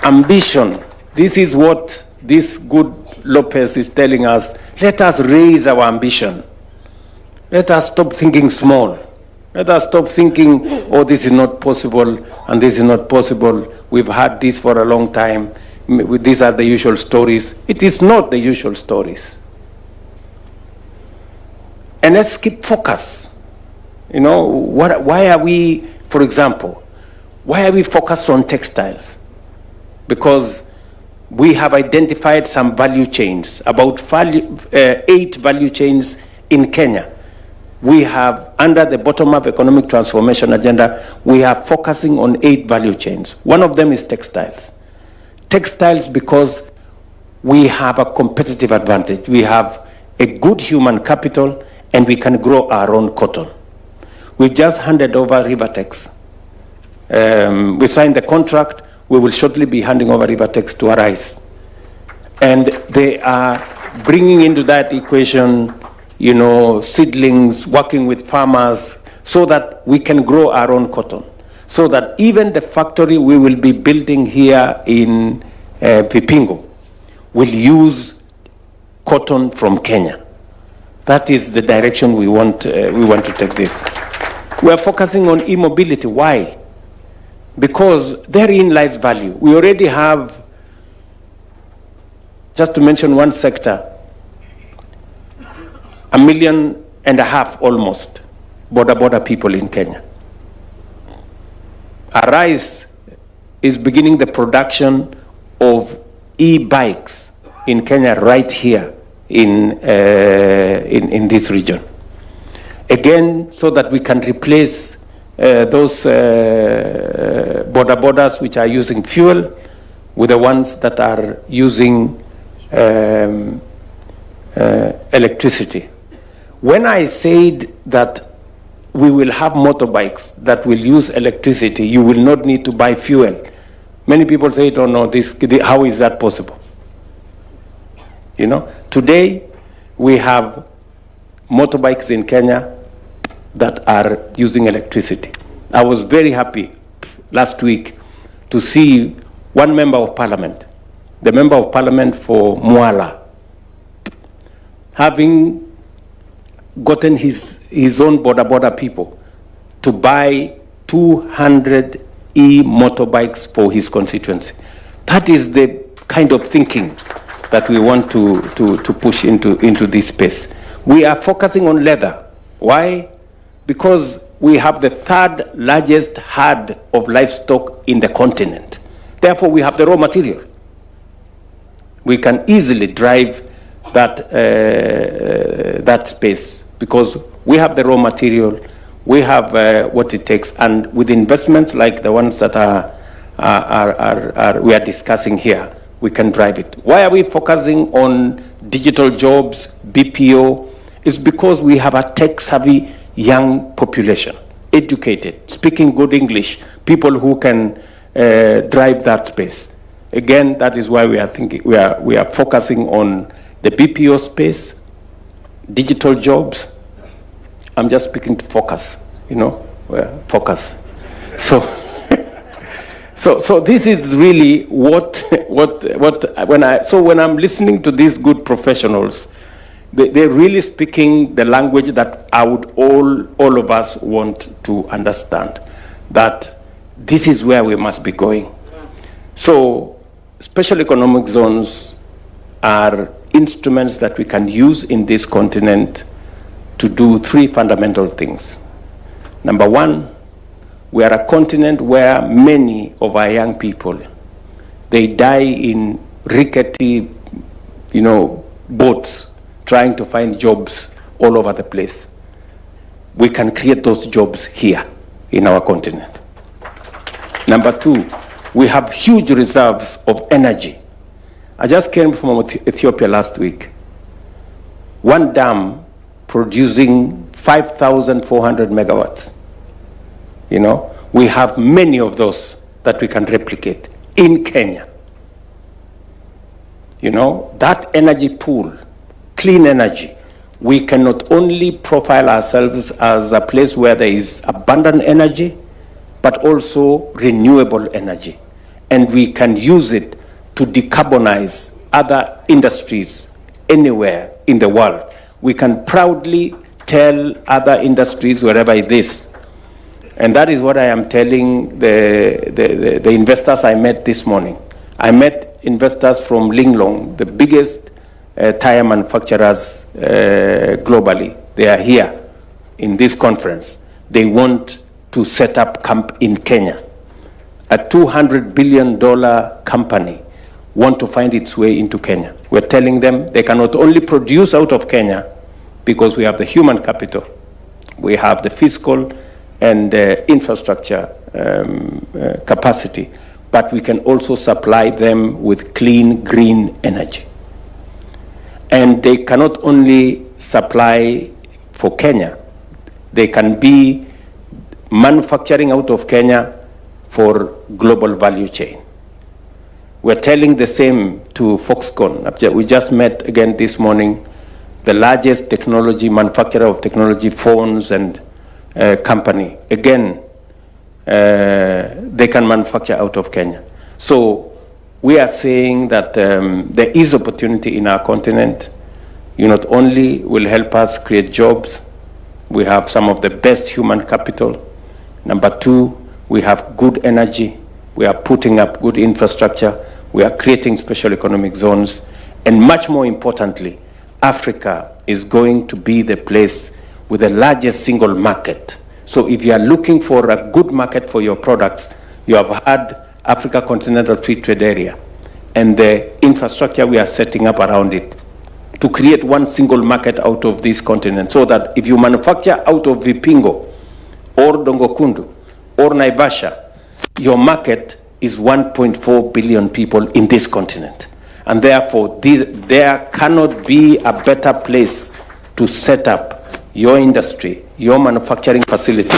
ambition, this is what this good Lopez is telling us. Let us raise our ambition. Let us stop thinking small. Let us stop thinking, oh, this is not possible, and this is not possible. We've had this for a long time. These are the usual stories. It is not the usual stories. And let's keep focus. You know, why are we, for example, why are we focused on textiles? Because we have identified some value chains, about 8 value chains in Kenya. We have, under the bottom-up economic transformation agenda, we are focusing on 8 value chains. One of them is textiles. Textiles because we have a competitive advantage. We have a good human capital and we can grow our own cotton. We've just handed over Rivertex. We signed the contract. We will shortly be handing over Rivertex to Arise. And they are bringing into that equation, you know, seedlings, working with farmers, so that we can grow our own cotton. So that even the factory we will be building here in Vipingo will use cotton from Kenya. That is the direction we want to take this. We are focusing on e-mobility. Why? Because therein lies value. We already have, just to mention one sector, 1.5 million almost border people in Kenya. Arise is beginning the production of e-bikes in Kenya right here in this region. Again, so that we can replace those borders which are using fuel with the ones that are using electricity. When I said that we will have motorbikes that will use electricity, you will not need to buy fuel. Many people say, oh no, how is that possible? You know, today we have motorbikes in Kenya that are using electricity. I was very happy last week to see one member of parliament, the member of parliament for Mwala, having gotten his own border people to buy 200 e-motorbikes for his constituency. That is the kind of thinking that we want to push into this space. We are focusing on leather. Why? Because we have the 3rd largest herd of livestock in the continent. Therefore, we have the raw material. We can easily drive that space because we have the raw material, we have what it takes, and with investments like the ones that we are discussing here, we can drive it. Why are we focusing on digital jobs, BPO? It's because we have a tech-savvy young population, educated, speaking good English, people who can drive that space. Again, that is why we are thinking, we are focusing on the BPO space, digital jobs. I'm just speaking to focus, you know, focus. So, so this is really when I'm listening to these good professionals, they're really speaking the language that I would all of us want to understand, that this is where we must be going. So special economic zones are instruments that we can use in this continent to do three fundamental things. Number one, we are a continent where many of our young people, they die in rickety, boats trying to find jobs all over the place. We can create those jobs here in our continent. Number two, we have huge reserves of energy. I just came from Ethiopia last week. One dam producing 5,400 megawatts. We have many of those that we can replicate in Kenya. That energy pool, clean energy, we can not only profile ourselves as a place where there is abundant energy, but also renewable energy. And we can use it to decarbonize other industries anywhere in the world. We can proudly tell other industries wherever it is. And that is what I am telling the investors I met this morning. I met investors from Linglong, the biggest tire manufacturers globally. They are here in this conference. They want to set up camp in Kenya. A $200 billion company want to find its way into Kenya. We're telling them they can not only produce out of Kenya because we have the human capital, we have the fiscal and infrastructure capacity, but we can also supply them with clean, green energy. And they cannot only supply for Kenya, they can be manufacturing out of Kenya for global value chain. We're telling the same to Foxconn. We just met again this morning, the largest technology manufacturer of technology phones and company. Again, they can manufacture out of Kenya. So we are saying that there is opportunity in our continent. You not only will help us create jobs, we have some of the best human capital. Number two, we have good energy. We are putting up good infrastructure. We are creating special economic zones. And much more importantly, Africa is going to be the place with the largest single market. So if you are looking for a good market for your products, you have had Africa Continental Free Trade Area and the infrastructure we are setting up around it to create one single market out of this continent, so that if you manufacture out of Vipingo or Dongokundu or Naivasha, your market is 1.4 billion people in this continent. And therefore, there cannot be a better place to set up your industry, your manufacturing facility.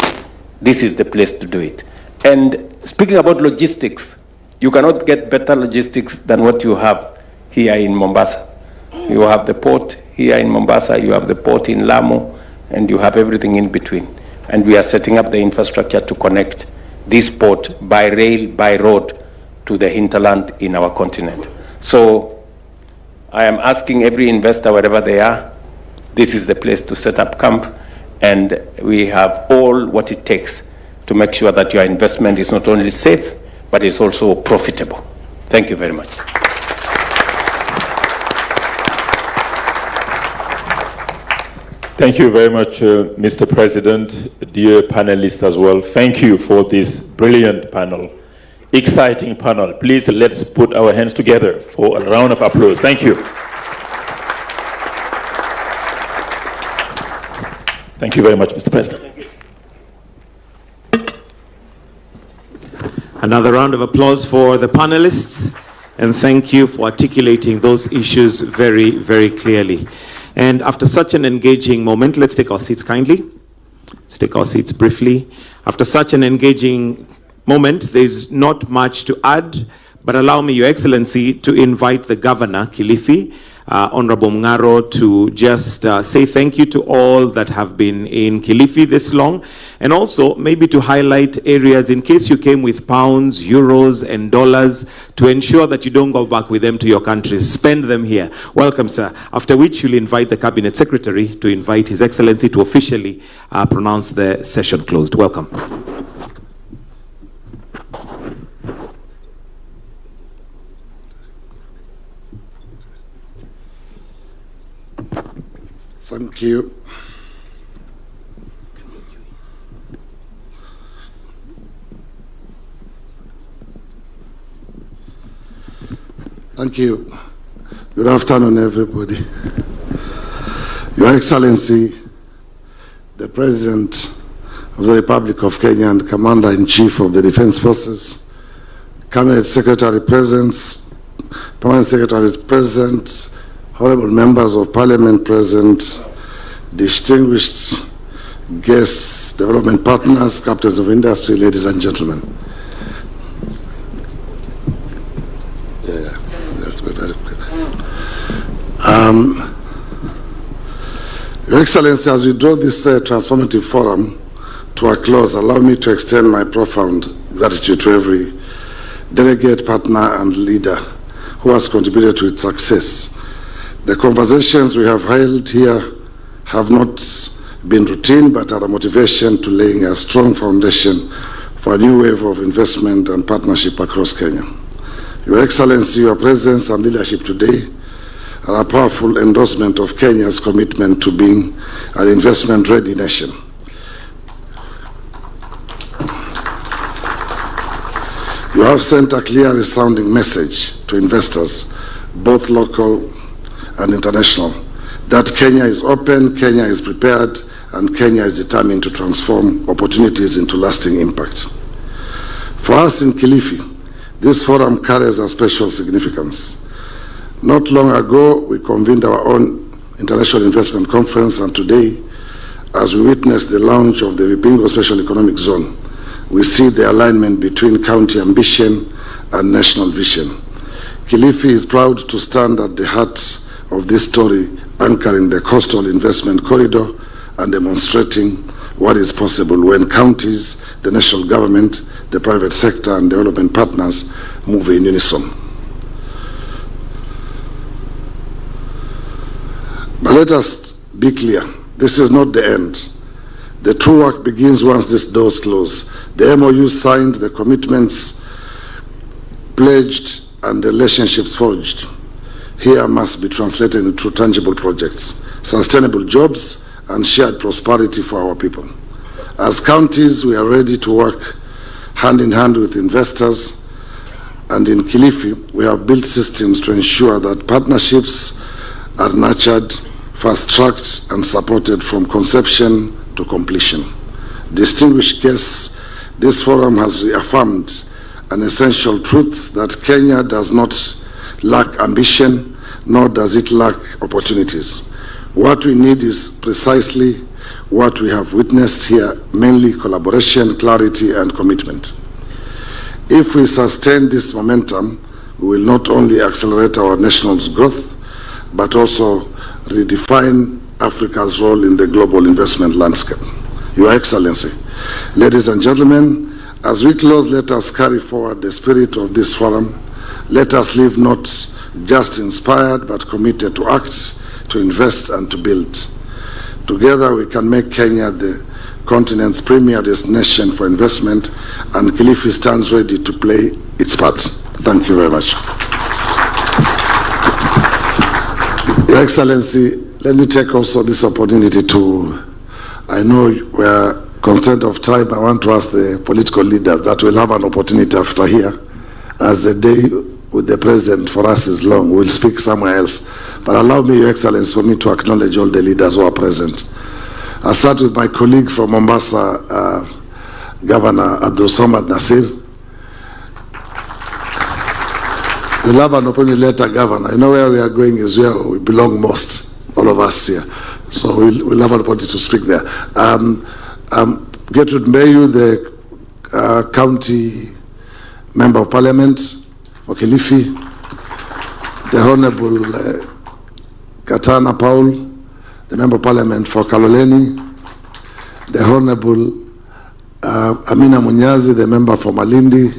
This is the place to do it. And speaking about logistics, you cannot get better logistics than what you have here in Mombasa. You have the port here in Mombasa, you have the port in Lamu, and you have everything in between. And we are setting up the infrastructure to connect this port by rail, by road, to the hinterland in our continent. So I am asking every investor, wherever they are, this is the place to set up camp, and we have all what it takes to make sure that your investment is not only safe, but it's also profitable. Thank you very much. Thank you very much, Mr. President, dear panelists as well. Thank you for this brilliant panel, exciting panel. Please, let's put our hands together for a round of applause. Thank you. Thank you very much, Mr. President. Another round of applause for the panelists, and thank you for articulating those issues very, very clearly. And after such an engaging moment, let's take our seats kindly. Let's take our seats briefly. After such an engaging moment, there's not much to add, but allow me, Your Excellency, to invite the Governor, Kilifi, Honorable Mngaro, to just say thank you to all that have been in Kilifi this long, and also maybe to highlight areas in case you came with pounds, euros, and dollars, to ensure that you don't go back with them to your countries. Spend them here. Welcome, sir. After which you'll invite the Cabinet Secretary to invite His Excellency to officially pronounce the session closed. Welcome. Thank you. Thank you. Good afternoon, everybody. Your Excellency, the President of the Republic of Kenya and Commander-in-Chief of the Defense Forces, Cabinet Secretary present, Permanent Secretaries present, honorable members of Parliament present, distinguished guests, development partners, captains of industry, ladies and gentlemen. That's very quick. Your Excellency, as we draw this transformative forum to a close, allow me to extend my profound gratitude to every delegate, partner, and leader who has contributed to its success. The conversations we have held here have not been routine, but are a motivation to laying a strong foundation for a new wave of investment and partnership across Kenya. Your Excellency, your presence and leadership today are a powerful endorsement of Kenya's commitment to being an investment-ready nation. You have sent a clear, resounding message to investors, both local and international, that Kenya is open, Kenya is prepared, and Kenya is determined to transform opportunities into lasting impact. For us in Kilifi, this forum carries a special significance. Not long ago, we convened our own International Investment Conference, and today, as we witness the launch of the Vipingo Special Economic Zone, we see the alignment between county ambition and national vision. Kilifi is proud to stand at the heart of this story, anchoring the coastal investment corridor and demonstrating what is possible when counties, the national government, the private sector, and development partners move in unison. But let us be clear, this is not the end. The true work begins once these doors close. The MOU signed, the commitments pledged, and the relationships forged here must be translated into tangible projects, sustainable jobs, and shared prosperity for our people. As counties, we are ready to work hand in hand with investors, and in Kilifi, we have built systems to ensure that partnerships are nurtured, fast-tracked, and supported from conception to completion. Distinguished guests, this forum has reaffirmed an essential truth that Kenya does not lack ambition, nor does it lack opportunities. What we need is precisely what we have witnessed here, mainly collaboration, clarity, and commitment. If we sustain this momentum, we will not only accelerate our nation's growth, but also redefine Africa's role in the global investment landscape. Your Excellency, ladies and gentlemen, as we close, let us carry forward the spirit of this forum. Let us live not just inspired, but committed to act, to invest, and to build. Together, we can make Kenya the continent's premier destination for investment, and Kilifi stands ready to play its part. Thank you very much. Your Excellency, let me take also this opportunity to, I know we are constrained of time, I want to ask the political leaders that will have an opportunity after here, as the day with the President for us is long, we'll speak somewhere else. But allow me, Your Excellency, for me to acknowledge all the leaders who are present. I'll start with my colleague from Mombasa, Governor Abdul Somad Nasir. We'll have an opportunity later, Governor. You know where we are going is where we belong most, all of us here. So we'll have an opportunity to speak there. Gertrude Mbeyu, the County Member of Parliament for Kilifi, the Honorable Katana Paul, the Member of Parliament for Kaloleni, the Honorable Amina Munyazi, the Member for Malindi,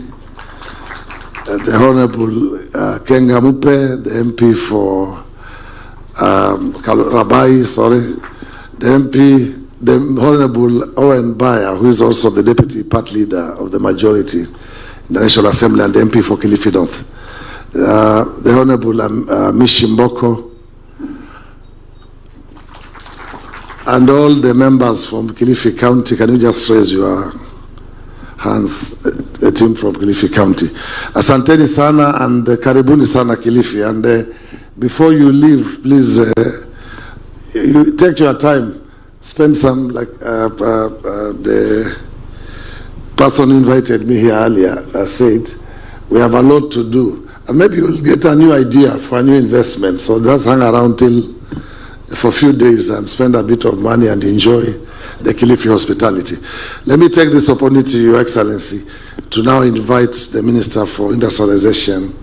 the Honorable Kenga Mupe, the MP for Rabai, the MP, the Honorable Owen Baya, who is also the Deputy Part Leader of the majority in the National Assembly and the MP for Kilifi North, the Honorable Mishi Mboko, And all the members from Kilifi County, can you just raise your hands, a team from Kilifi County. Asanteni sana and karibuni sana Kilifi. And before you leave, please, you take your time, spend some, like the person who invited me here earlier said, we have a lot to do. And maybe you'll get a new idea for a new investment. So just hang around for a few days and spend a bit of money and enjoy the Kilifi hospitality. Let me take this opportunity, Your Excellency, to now invite the Minister for Industrialization,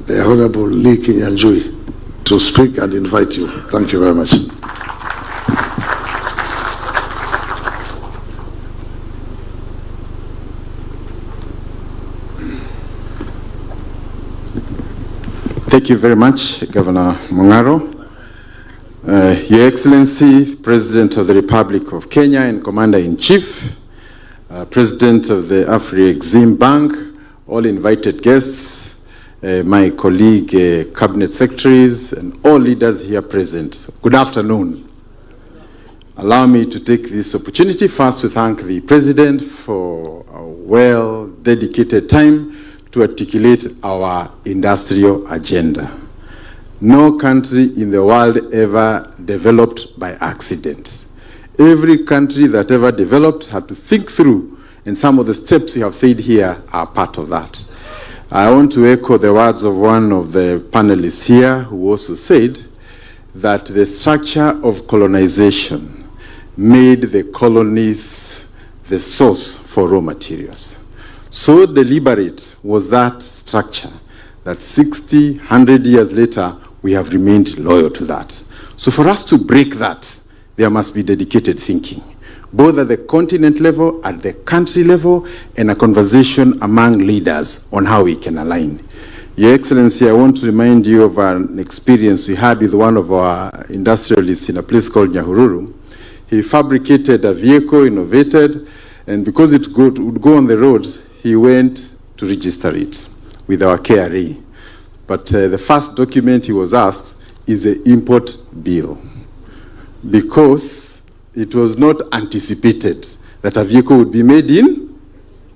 the Honorable Lee Kinyanjui, to speak and invite you. Thank you very much. Thank you very much, Governor Mung'aro. Your Excellency, President of the Republic of Kenya and Commander-in-Chief, President of the Afreximbank, all invited guests, my colleague, Cabinet Secretaries, and all leaders here present. Good afternoon. Allow me to take this opportunity first to thank the President for a well-dedicated time to articulate our industrial agenda. No country in the world ever developed by accident. Every country that ever developed had to think through, and some of the steps you have said here are part of that. I want to echo the words of one of the panelists here who also said that the structure of colonization made the colonies the source for raw materials. So deliberate was that structure that 60, 100 years later, we have remained loyal to that. So for us to break that, there must be dedicated thinking, both at the continent level, at the country level, and a conversation among leaders on how we can align. Your Excellency, I want to remind you of an experience we had with one of our industrialists in a place called Nyahururu. He fabricated a vehicle, innovated, and because it would go on the road, he went to register it with our KRA. But the first document he was asked is the import bill, because it was not anticipated that a vehicle would be made in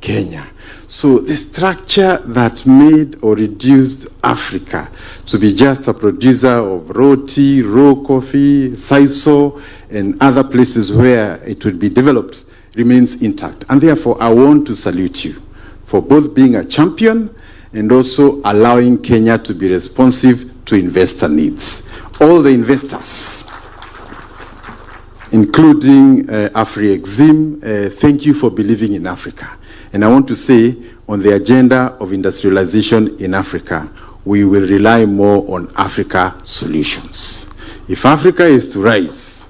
Kenya. So the structure that made or reduced Africa to be just a producer of raw tea, raw coffee, sisal, and other places where it would be developed remains intact. And therefore, I want to salute you for both being a champion and also allowing Kenya to be responsive to investor needs. All the investors, including Afrexim, thank you for believing in Africa. And I want to say, on the agenda of industrialization in Africa, we will rely more on Africa solutions. If Africa is to rise,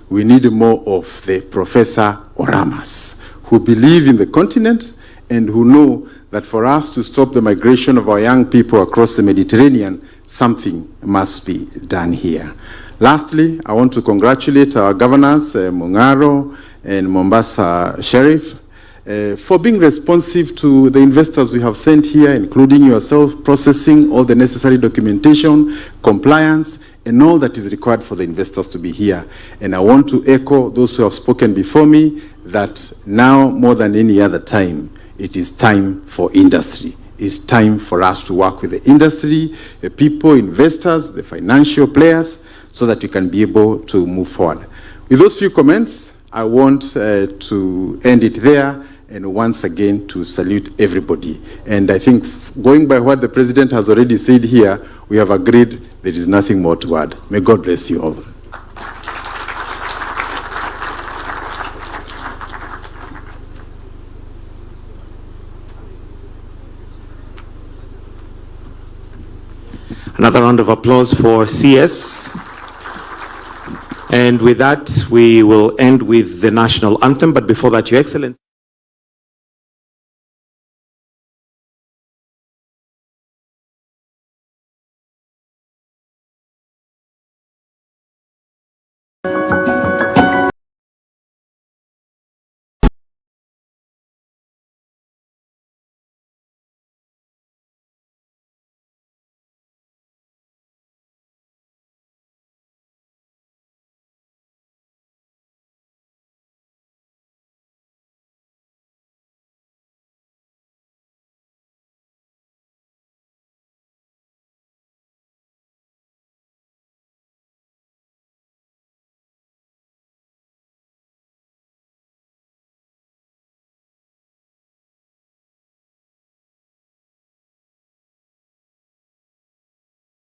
we need more of the Professor Oramas, who believe in the continent and who know that for us to stop the migration of our young people across the Mediterranean, something must be done here. Lastly, I want to congratulate our governors, Mung'aro and Mombasa Sheriff, for being responsive to the investors we have sent here, including yourself, processing all the necessary documentation, compliance, and all that is required for the investors to be here. And I want to echo those who have spoken before me that now more than any other time, it is time for industry. It's time for us to work with the industry, the people, investors, the financial players, so that we can be able to move forward. With those few comments, I want to end it there and once again to salute everybody. And I think going by what the President has already said here, we have agreed there is nothing more to add. May God bless you all. Another round of applause for CS. And with that, we will end with the national anthem. But before that, Your Excellency.